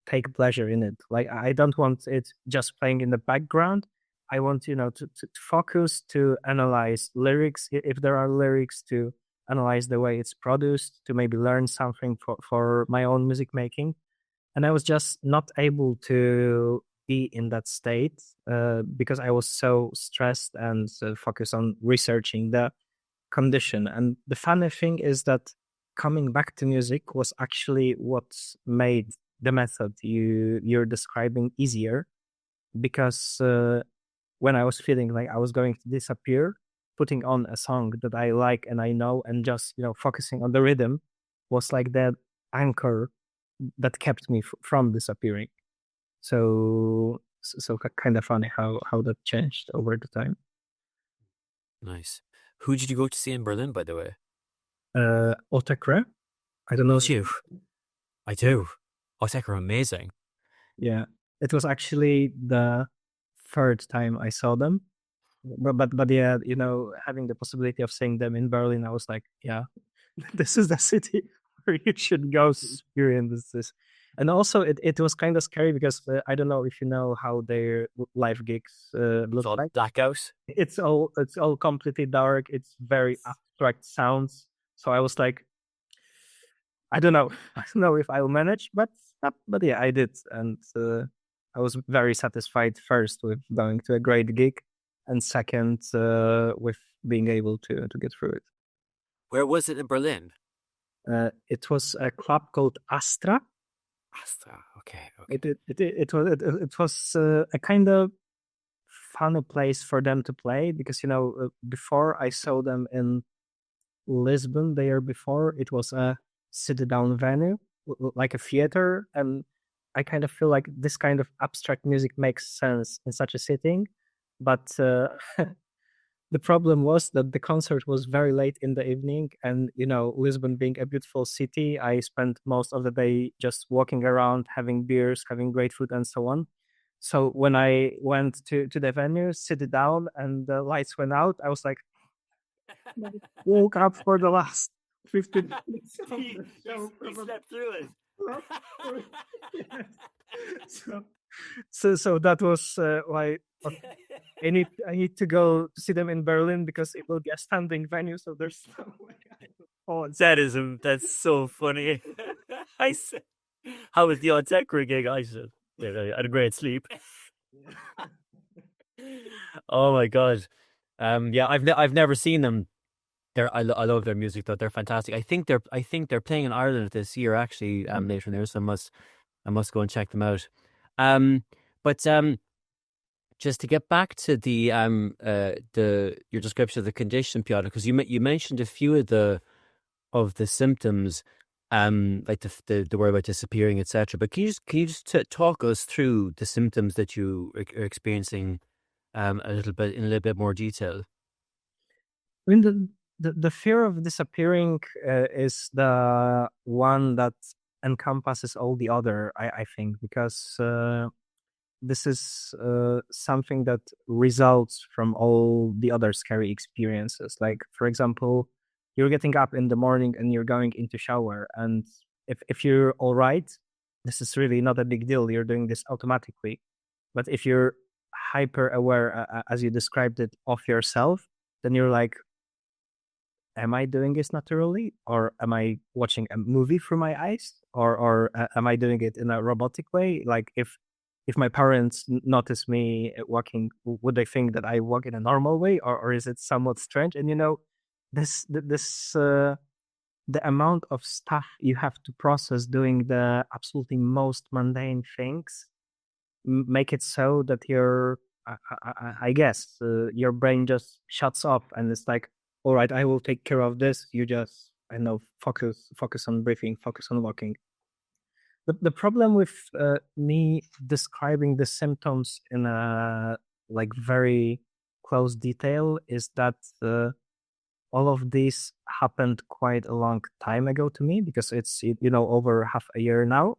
take pleasure in it. Like I don't want it just playing in the background. I want to focus, to analyze lyrics if there are lyrics, to analyze the way it's produced, to maybe learn something for my own music making. And I was just not able to be in that state because I was so stressed and focused on researching the condition. And the funny thing is that coming back to music was actually what made the method you're describing easier, because when I was feeling like I was going to disappear, putting on a song that I like and I know, and just focusing on the rhythm was like that anchor that kept me from disappearing. So kind of funny how that changed over the time. Nice. Who did you go to see in Berlin, by the way? Autechre, I don't know. Did you? I do. Autechre are amazing. Yeah, it was actually the third time I saw them. But yeah, having the possibility of seeing them in Berlin, I was like, yeah, this is the city where you should go experience this. And also, it was kind of scary because I don't know if you know how their live gigs It's look all like. blackout. It's all completely dark. It's very abstract sounds. So I was like, I don't know, I don't know if I'll manage, but yeah, I did, and I was very satisfied first with going to a great gig, and second with being able to get through it. Where was it in Berlin? It was a club called Astra. Astra. Okay, okay. It was a kind of funny place for them to play because before I saw them in Lisbon the year before, it was a sit down venue, like a theater. And I kind of feel like this kind of abstract music makes sense in such a setting. But the problem was that the concert was very late in the evening. And, Lisbon being a beautiful city, I spent most of the day just walking around, having beers, having great food, and so on. So when I went to the venue, sit down, and the lights went out, I was like, woke up for the last 15 minutes of the show. He slept through it. Yes. So that was why okay, I need to go to see them in Berlin because it will be a standing venue. So there's no way. Oh, That's so funny. I said, how was the Autechre gig? I said, I had a great sleep. Oh my god. Yeah, I've never seen them. I love their music though. They're fantastic. I think they're playing in Ireland this year actually later in the year, so I must go and check them out. Um but just to get back to the your description of the condition, Piotr, because you mentioned a few of the symptoms, like the worry about disappearing, etc. But can you just talk us through the symptoms that you are experiencing in a little bit more detail? I mean, the fear of disappearing is the one that encompasses all the other, I think, because this is something that results from all the other scary experiences. Like, for example, you're getting up in the morning and you're going into shower, and if you're all right, this is really not a big deal. You're doing this automatically. But if you're hyper aware, as you described it, of yourself, then you're like, am I doing this naturally, or am I watching a movie through my eyes, or am I doing it in a robotic way? Like, if my parents notice me walking, would they think that I walk in a normal way, or is it somewhat strange? And this the amount of stuff you have to process doing the absolutely most mundane things make it so that I guess your brain just shuts off and it's like, all right, I will take care of this. You just, I know, focus on breathing, focus on walking. The problem with me describing the symptoms in a like very close detail is that all of this happened quite a long time ago to me, because it's over half a year now.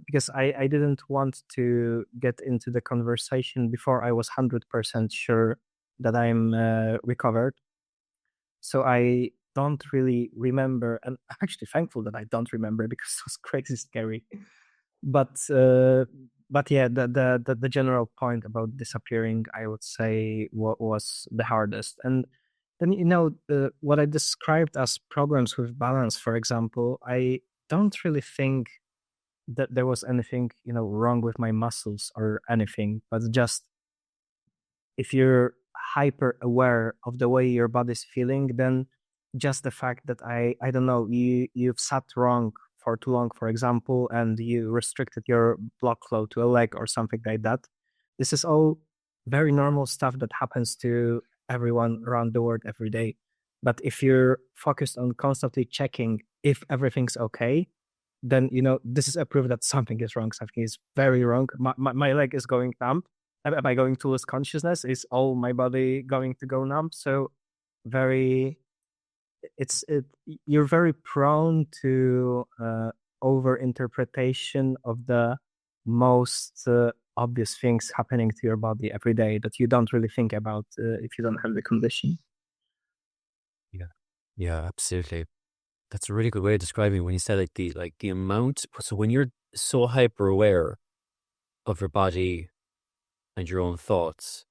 Because I didn't want to get into the conversation before I was 100% sure that I'm recovered. So I don't really remember, and I'm actually thankful that I don't remember because it was crazy scary. But yeah, the general point about disappearing, I would say, was the hardest. And then what I described as problems with balance, for example, I don't really think that there was anything, wrong with my muscles or anything, but just if you're hyper aware of the way your body's feeling, then just the fact that I don't know, you've sat wrong for too long, for example, and you restricted your blood flow to a leg or something like that. This is all very normal stuff that happens to everyone around the world every day. But if you're focused on constantly checking if everything's okay, then this is a proof that something is wrong. Something is very wrong. My leg is going numb. Am I going to lose consciousness? Is all my body going to go numb? So very, you're very prone to over interpretation of the most obvious things happening to your body every day that you don't really think about if you don't have the condition. Yeah. Yeah, absolutely. That's a really good way of describing it when you said the amount. So when you're so hyper aware of your body and your own thoughts,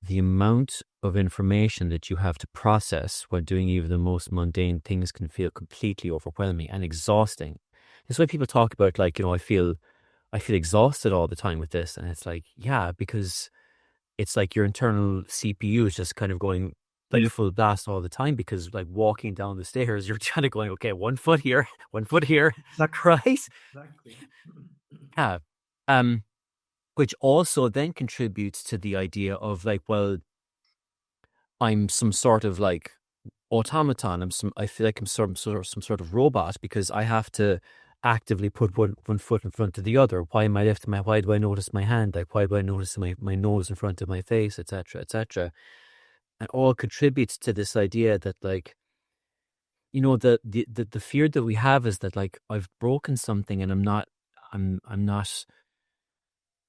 the amount of information that you have to process while doing even the most mundane things can feel completely overwhelming and exhausting. That's why people talk about I feel exhausted all the time with this, and it's like, yeah, because it's like your internal CPU is just kind of going like full blast all the time, because like walking down the stairs, you're kind of going, okay, 1 foot here, 1 foot here, right? Exactly. Yeah. Um, which also then contributes to the idea of like, well, I'm some sort of like automaton. I feel like I'm some sort of robot because I have to actively put one foot in front of the other. Why am I lifting why do I notice my hand? Like, why do I notice my nose in front of my face, etc., etc.? And all contributes to this idea that like, the fear that we have is that like I've broken something and I'm not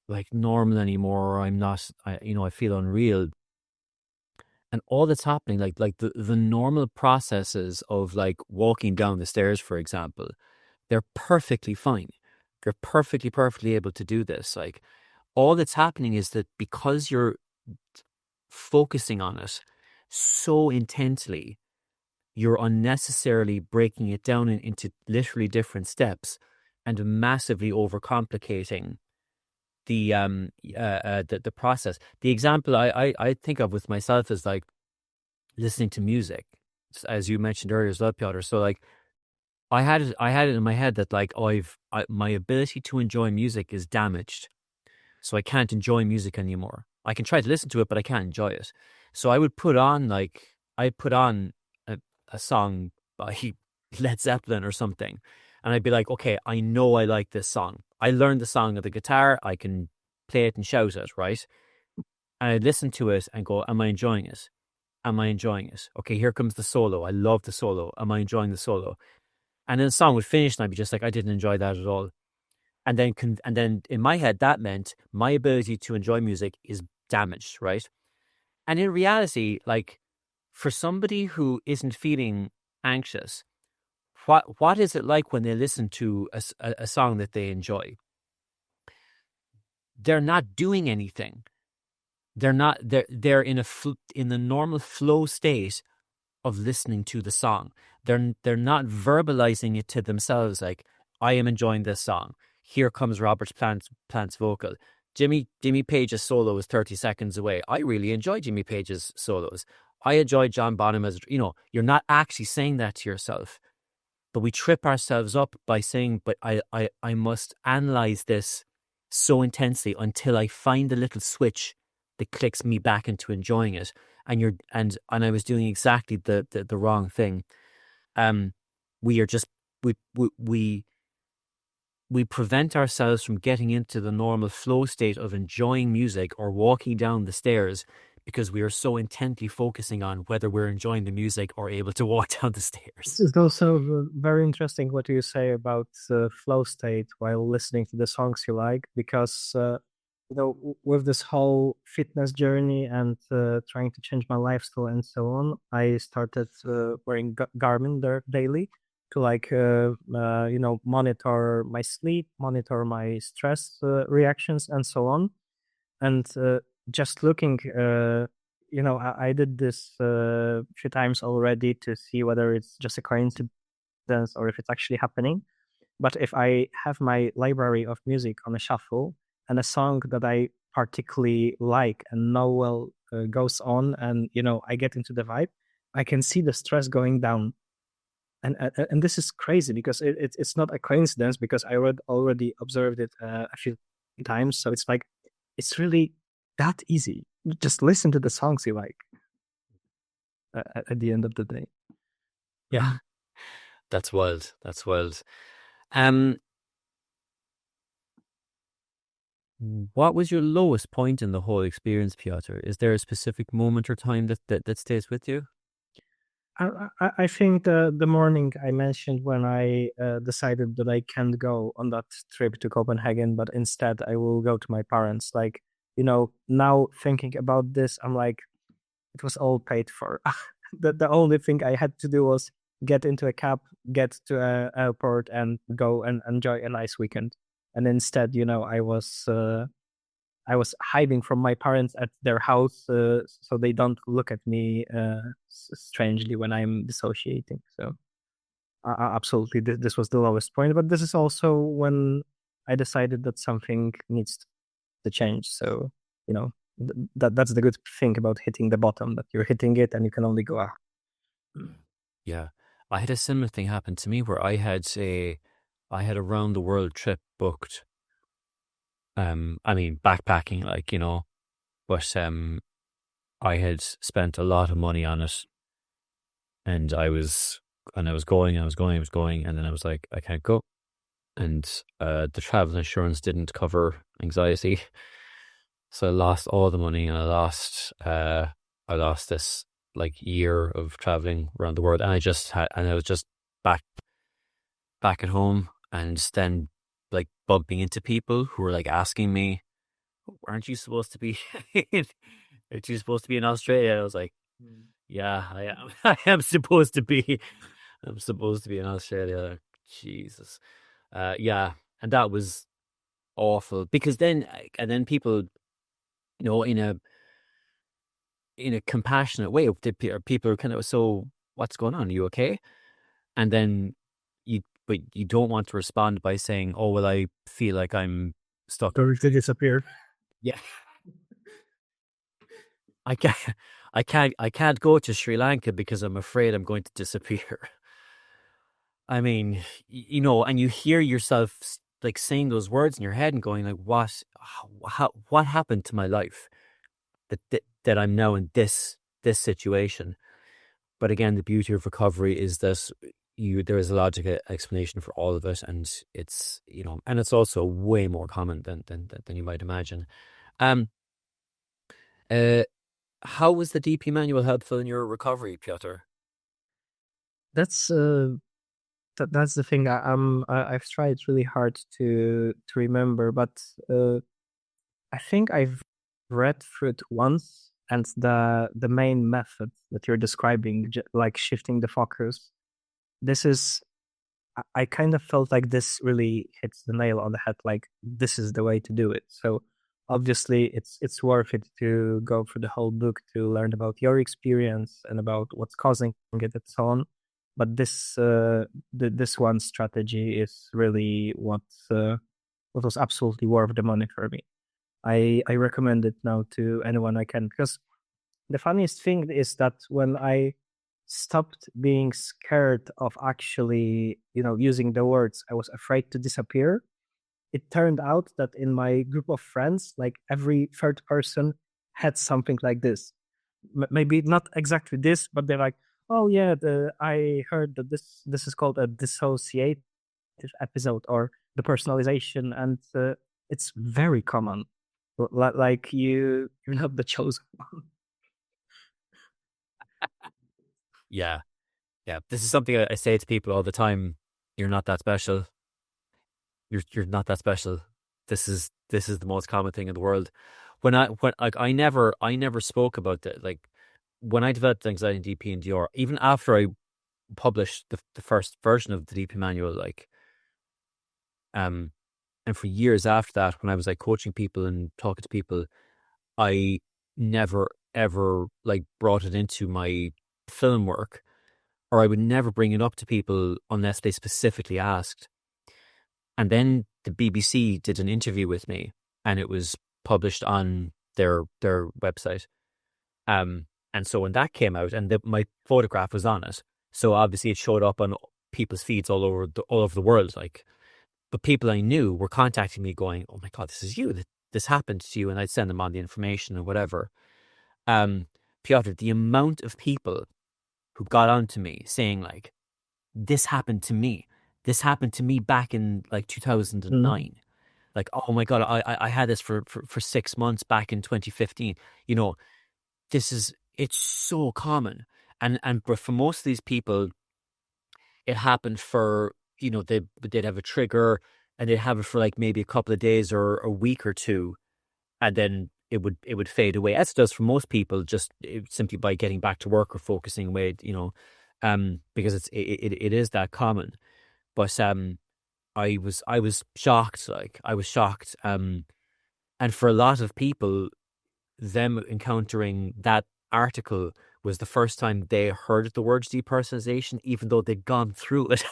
like normal anymore, or I feel unreal. And all that's happening, like the normal processes of like walking down the stairs, for example, they're perfectly fine. They're perfectly able to do this. Like, all that's happening is that because you're focusing on it so intensely, you're unnecessarily breaking it down into literally different steps and massively overcomplicating the process. The example I think of with myself is like listening to music, as you mentioned earlier as well, Piotr. So like I had it in my head that like my ability to enjoy music is damaged, so I can't enjoy music anymore. I can try to listen to it, but I can't enjoy it. So I'd put on a song by Led Zeppelin or something, and I'd be like, okay, I know I like this song. I learned the song of the guitar. I can play it and shout it, right? And I'd listen to it and go, am I enjoying it? Am I enjoying it? Okay, here comes the solo. I love the solo. Am I enjoying the solo? And then the song would finish, and I'd be just like, I didn't enjoy that at all. And then in my head, that meant my ability to enjoy music is damaged, right? And in reality, like, for somebody who isn't feeling anxious, what is it like when they listen to a song that they enjoy? They're not doing anything. They're in the normal flow state of listening to the song. They're not verbalizing it to themselves like, I am enjoying this song. Here comes Robert Plant's vocal. Jimmy Page's solo is 30 seconds away. I really enjoy Jimmy Page's solos. I enjoy John Bonham you're not actually saying that to yourself. But we trip ourselves up by saying, but I must analyze this so intensely until I find the little switch that clicks me back into enjoying it. And I was doing exactly the wrong thing. We are just we prevent ourselves from getting into the normal flow state of enjoying music or walking down the stairs because we are so intently focusing on whether we're enjoying the music or able to walk down the stairs. It's also very interesting what you say about flow state while listening to the songs you like, because with this whole fitness journey and trying to change my lifestyle and so on, I started wearing Garmin there daily to like monitor my sleep, monitor my stress reactions, and so on. And just looking, I did this a few times already to see whether it's just a coincidence or if it's actually happening. But if I have my library of music on a shuffle and a song that I particularly like and know well goes on, and I get into the vibe, I can see the stress going down. And this is crazy because it's not a coincidence, because I already observed it a few times. So it's like it's really that easy. Just listen to the songs you like at the end of the day. Yeah, that's wild. That's wild. Um, what was your lowest point in the whole experience, Piotr? Is there a specific moment or time that stays with you? I think the morning I mentioned when I decided that I can't go on that trip to Copenhagen, but instead I will go to my parents. Like, now thinking about this, I'm like, it was all paid for. The only thing I had to do was get into a cab, get to an airport, and go and enjoy a nice weekend. And instead, I was hiding from my parents at their house, so they don't look at me strangely when I'm dissociating. So absolutely, this was the lowest point. But this is also when I decided that something needs to change. So that's the good thing about hitting the bottom, that you're hitting it and you can only go up. Yeah, I had a similar thing happen to me where I had a round the world trip booked. I mean backpacking, like but I had spent a lot of money on it, and I was going, and then I was like, I can't go, and the travel insurance didn't cover anxiety, so I lost all the money, and I lost this like year of traveling around the world, and I was just back back at home, and then like bumping into people who were like asking me, aren't you supposed to be aren't you supposed to be in Australia? I was like, yeah, I am. I am supposed to be. I'm supposed to be in Australia. Jesus. Yeah, and that was awful because then people, in a compassionate way, people are kind of, so what's going on? Are you okay? And then but you don't want to respond by saying, oh well, I feel like I'm stuck. Or if they disappear. Yeah, I can't, I can't go to Sri Lanka because I'm afraid I'm going to disappear. I mean, and you hear yourself like saying those words in your head and going like, what happened to my life that I'm now in this situation? But again, the beauty of recovery is that there is a logical explanation for all of it, and it's and it's also way more common than you might imagine. Um, uh, how was the DP manual helpful in your recovery, Piotr? That's that's the thing. I've tried really hard to remember, but I think I've read through it once, and the main method that you're describing, like shifting the focus, this is. I kind of felt like this really hits the nail on the head. Like, this is the way to do it. So obviously, it's worth it to go through the whole book to learn about your experience and about what's causing it and so on. But this one strategy is really what was absolutely worth the money for me. I recommend it now to anyone I can, because the funniest thing is that when I stopped being scared of actually, using the words, I was afraid to disappear. It turned out that in my group of friends, like every third person had something like this. Maybe not exactly this, but they're like, "Oh yeah, I heard that this is called a dissociative episode or depersonalization, and it's very common. Like you're not the chosen one." Yeah, yeah. This is something I say to people all the time. You're not that special. You're not that special. This is the most common thing in the world. When like I never spoke about that. Like when I developed anxiety in DP and DR, even after I published the first version of the DP manual, like um, and for years after that, when I was like coaching people and talking to people, I never ever like brought it into my film work, or I would never bring it up to people unless they specifically asked. And then the BBC did an interview with me, and it was published on their website. And so when that came out, and my photograph was on it, so obviously it showed up on people's feeds all over the world. Like, but people I knew were contacting me, going, "Oh my God, this is you! This happened to you," and I'd send them on the information or whatever. Piotr, the amount of people who got on to me saying like, "This happened to me. This happened to me back in like Mm. 2009." Like, oh my God, I had this for 6 months back in 2015. You know, it's so common. And but for most of these people, it happened for, they'd have a trigger, and they'd have it for like maybe a couple of days or a week or two, and then it would fade away, as it does for most people, just simply by getting back to work or focusing away, because it is that common. But I was shocked, like I was shocked. And for a lot of people, them encountering that article was the first time they heard the words depersonalization, even though they'd gone through it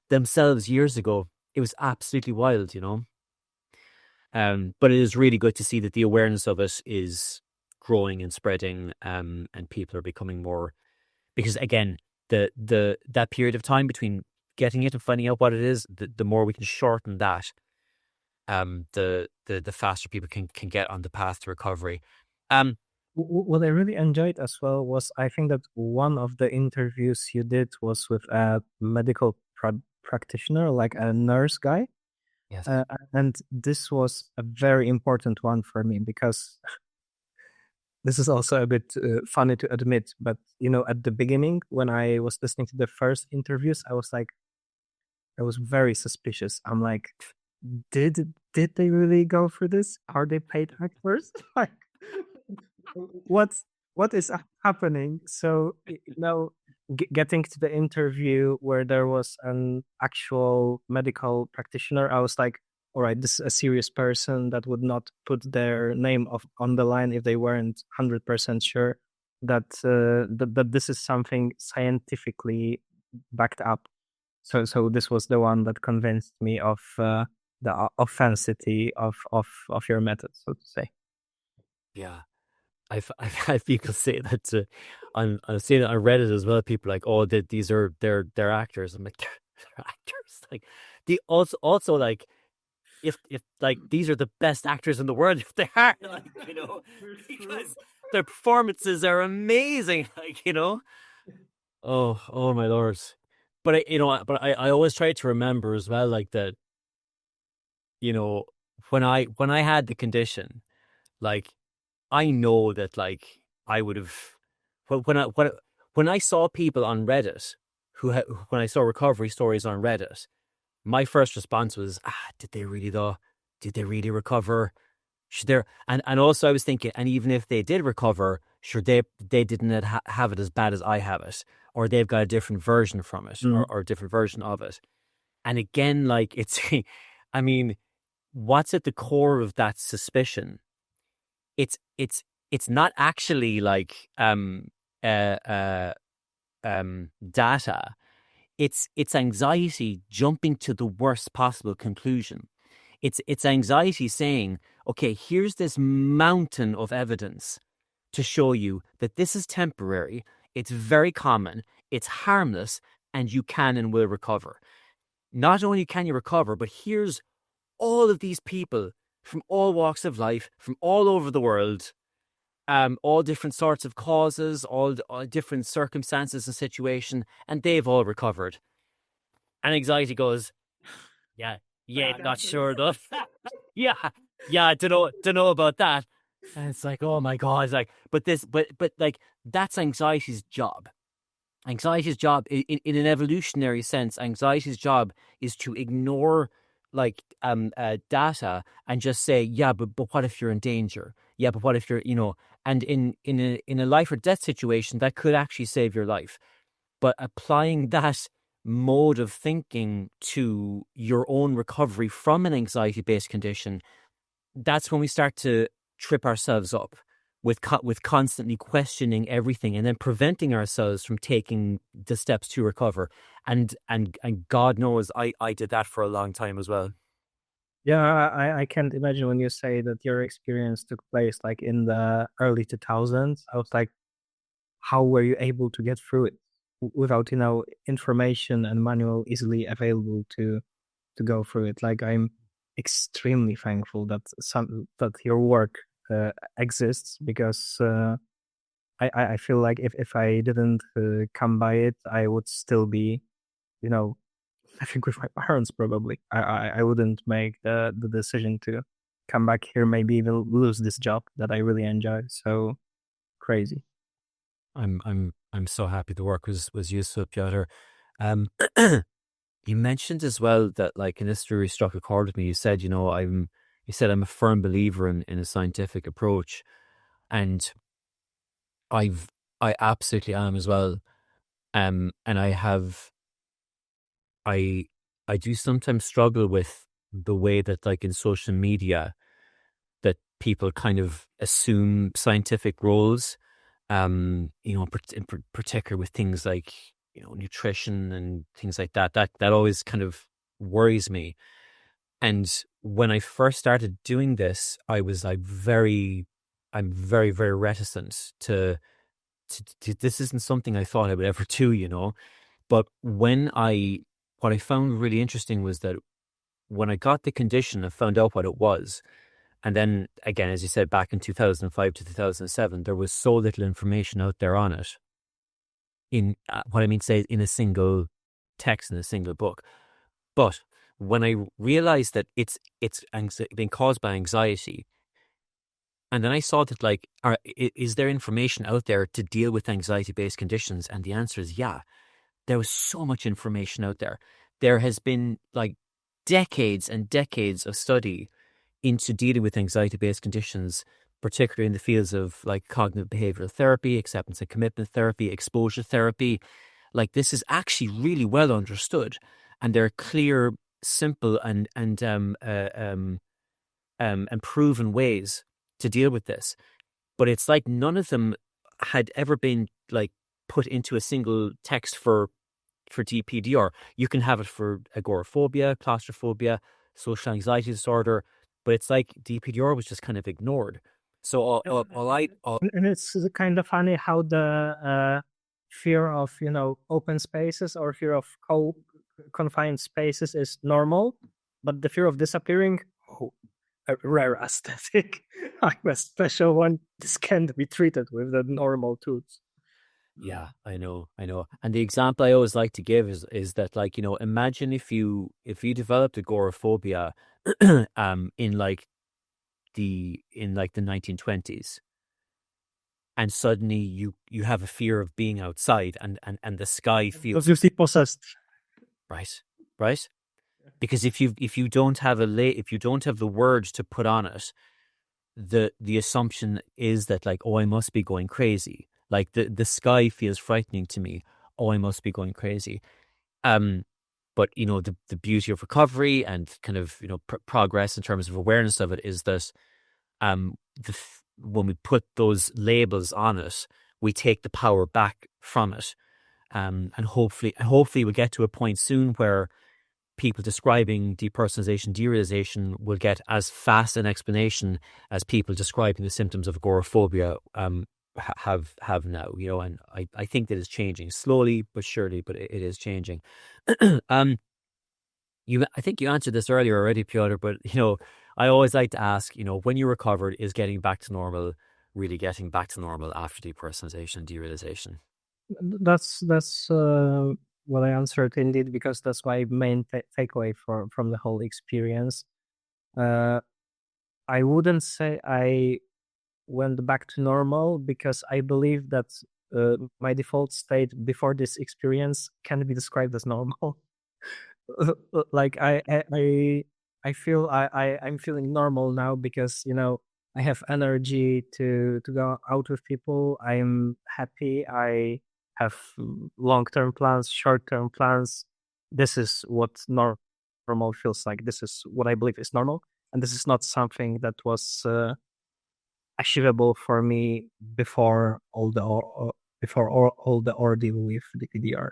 themselves years ago. It was absolutely wild, you know. But it is really good to see that the awareness of it is growing and spreading, and people are becoming more, because again, the that period of time between getting it and finding out what it is, the more we can shorten that, the faster people can get on the path to recovery. Um, What I really enjoyed as well was, I think that one of the interviews you did was with a medical practitioner, like a nurse guy. yes. And this was a very important one for me, because this is also a bit funny to admit, but at the beginning, when I was listening to the first interviews, I was very suspicious. I'm like, did they really go for this? Are they paid actors? Like, what's what is happening? So getting to the interview where there was an actual medical practitioner, I was like, all right, this is a serious person that would not put their name on the line if they weren't 100% sure that this is something scientifically backed up. So this was the one that convinced me of the authenticity of your method, so to say. Yeah. I've had people say that I've seen it on Reddit as well. People are like, oh, these are they're actors. I'm like, they're actors. Like, the also like, if like these are the best actors in the world, if they are, like, because their performances are amazing. Like, oh my lords. But I always try to remember as well, like, that, you know when I had the condition, like, I know that, like, I would have, when I saw people on Reddit when I saw recovery stories on Reddit, my first response was, did they really though? Did they really recover? Should there and also I was thinking, and even if they did recover, sure, they didn't have it as bad as I have it, or they've got a different version from it, Mm. or a different version of it. And again, like, it's, I mean, what's at the core of that suspicion? It's not actually like, uh, uh, data. It's anxiety jumping to the worst possible conclusion. It's anxiety saying, okay, here's this mountain of evidence to show you that this is temporary, it's very common, it's harmless, and you can and will recover. Not only can you recover, but here's all of these people from all walks of life, from all over the world, all different sorts of causes, all different circumstances and situation, and they've all recovered. And anxiety goes, yeah, yeah, Bad not actors. sure enough. Yeah, yeah, don't know about that. And it's like, oh my God, it's like, but like, that's anxiety's job. Anxiety's job, in an evolutionary sense, anxiety's job is to ignore, like, data, and just say, yeah, but what if you're in danger? Yeah, but what if you're, and in a life or death situation, that could actually save your life. But applying that mode of thinking to your own recovery from an anxiety based condition, that's when we start to trip ourselves up, with constantly questioning everything and then preventing ourselves from taking the steps to recover. And God knows I did that for a long time as well. Yeah, I can't imagine when you say that your experience took place like in the early 2000s. I was like, how were you able to get through it without, information and manual easily available to go through it? Like, I'm extremely thankful that your work exists, because I feel like if I didn't come by it, I would still be, you know, I think with my parents probably. I wouldn't make the decision to come back here, maybe even lose this job that I really enjoy. So crazy. I'm so happy the work was useful, Piotr. Um, you mentioned as well that, like, and this really struck a chord with me. You said, I'm a firm believer in a scientific approach, and I've I absolutely am as well. And I I do sometimes struggle with the way that, like, in social media, that people kind of assume scientific roles, in particular with things like, nutrition and things like that. That always kind of worries me. And when I first started doing this, I'm very, very reticent to this isn't something I thought I would ever do. But what I found really interesting was that when I got the condition and found out what it was, and then again, as you said, back in 2005 to 2007, there was so little information out there on it. In what I mean to say, in a single text, in a single book. But when I realized that it's being caused by anxiety, and then I saw that, like, is there information out there to deal with anxiety-based conditions? And the answer is yeah. There was so much information out there. There has been, like, decades and decades of study into dealing with anxiety-based conditions, particularly in the fields of, like, cognitive behavioral therapy, acceptance and commitment therapy, exposure therapy. Like, this is actually really well understood, and there are clear, simple, and proven ways to deal with this. But it's like none of them had ever been, like, put into a single text for DPDR. You can have it for agoraphobia, claustrophobia, social anxiety disorder, but it's like DPDR was just kind of ignored. So And it's kind of funny how the fear of, open spaces or fear of confined spaces is normal, but the fear of disappearing, oh, a rare aesthetic. I'm a special one. This can't be treated with the normal tools. yeah, I know. And the example I always like to give is that, like, imagine if you developed agoraphobia in like the 1920s, and suddenly you have a fear of being outside, and the sky feels Because you see possessed. right, right. Because if you don't have if you don't have the words to put on it, the assumption is that, like, oh, I must be going crazy. Like, the sky feels frightening to me. Oh, I must be going crazy. Um, but the beauty of recovery and kind of progress in terms of awareness of it is that when we put those labels on it, we take the power back from it. And hopefully we'll get to a point soon where people describing depersonalization, derealization will get as fast an explanation as people describing the symptoms of agoraphobia have now. And I think that it's changing slowly but surely, but it is changing. um, I think you answered this earlier already, Piotr, but I always like to ask, when you recovered, is getting back to normal really getting back to normal after depersonalization, derealization? That's what I answered indeed, because that's my main takeaway from the whole experience. Uh, I wouldn't say I went back to normal, because I believe that my default state before this experience can be described as normal. Like I feel I'm feeling normal now, because I have energy to go out with people. I'm happy. I have long-term plans, short-term plans. This is what normal feels like. This is what I believe is normal, and this is not something that was achievable for me before all the ordeal with DPDR.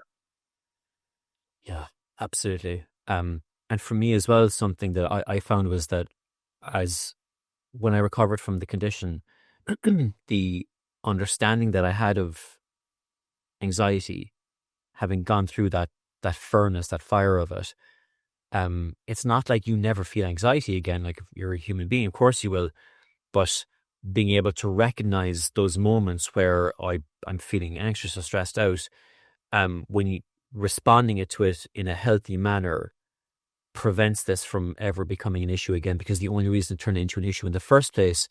Yeah, absolutely. And for me as well, something that I found was that as when I recovered from the condition, the understanding that I had of anxiety, having gone through that furnace, that fire of it, it's not like you never feel anxiety again. Like if you're a human being, of course you will, but being able to recognize those moments where I'm feeling anxious or stressed out, when you responding it to it in a healthy manner prevents this from ever becoming an issue again, because the only reason it turned into an issue in the first place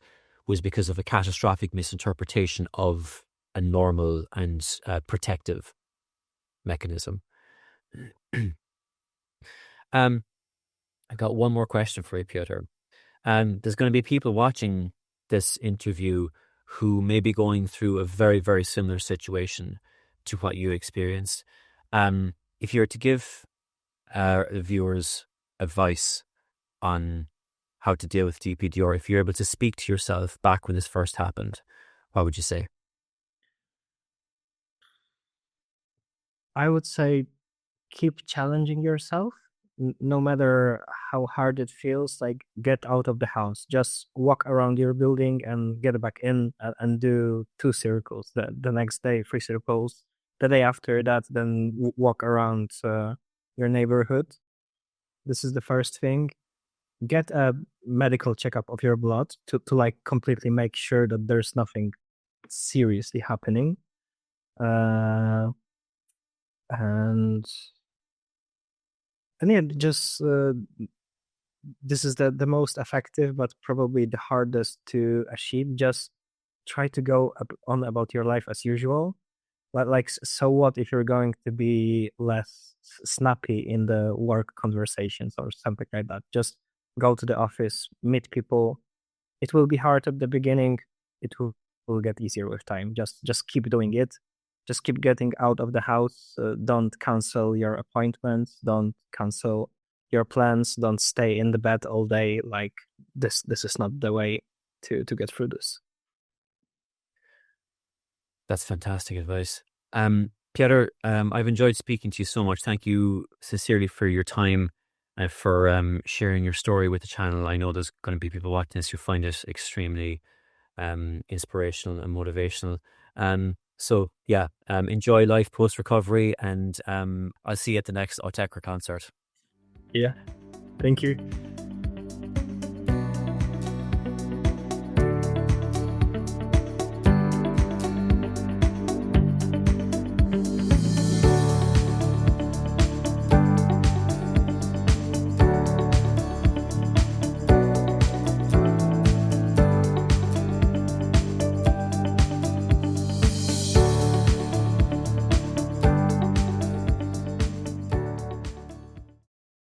was because of a catastrophic misinterpretation of a normal and protective mechanism. um, I got one more question for you, Piotr. There's going to be people watching this interview who may be going through a very, very similar situation to what you experienced. If you were to give the viewers advice on how to deal with DPDR, if you're able to speak to yourself back when this first happened, what would you say? I would say keep challenging yourself, no matter how hard it feels. Like, get out of the house, just walk around your building and get back in, and do 2 circles. The next day, 3 circles. The day after that, then walk around your neighborhood. This is the first thing. Get a medical checkup of your blood to like completely make sure that there's nothing seriously happening. Uh, and yeah, just this is the most effective, but probably the hardest to achieve. Just try to go on about your life as usual. Like, so what if you're going to be less snappy in the work conversations or something like that? Just go to the office, meet people. It will be hard at the beginning. It will get easier with time. Just keep doing it. Just keep getting out of the house. Don't cancel your appointments. Don't cancel your plans. Don't stay in the bed all day. Like, this is not the way to get through this. That's fantastic advice. Piotr, I've enjoyed speaking to you so much. Thank you sincerely for your time and for sharing your story with the channel. I know there's going to be people watching this who find it extremely inspirational and motivational. So yeah, enjoy life post recovery, and I'll see you at the next Autechre concert. Yeah. Thank you.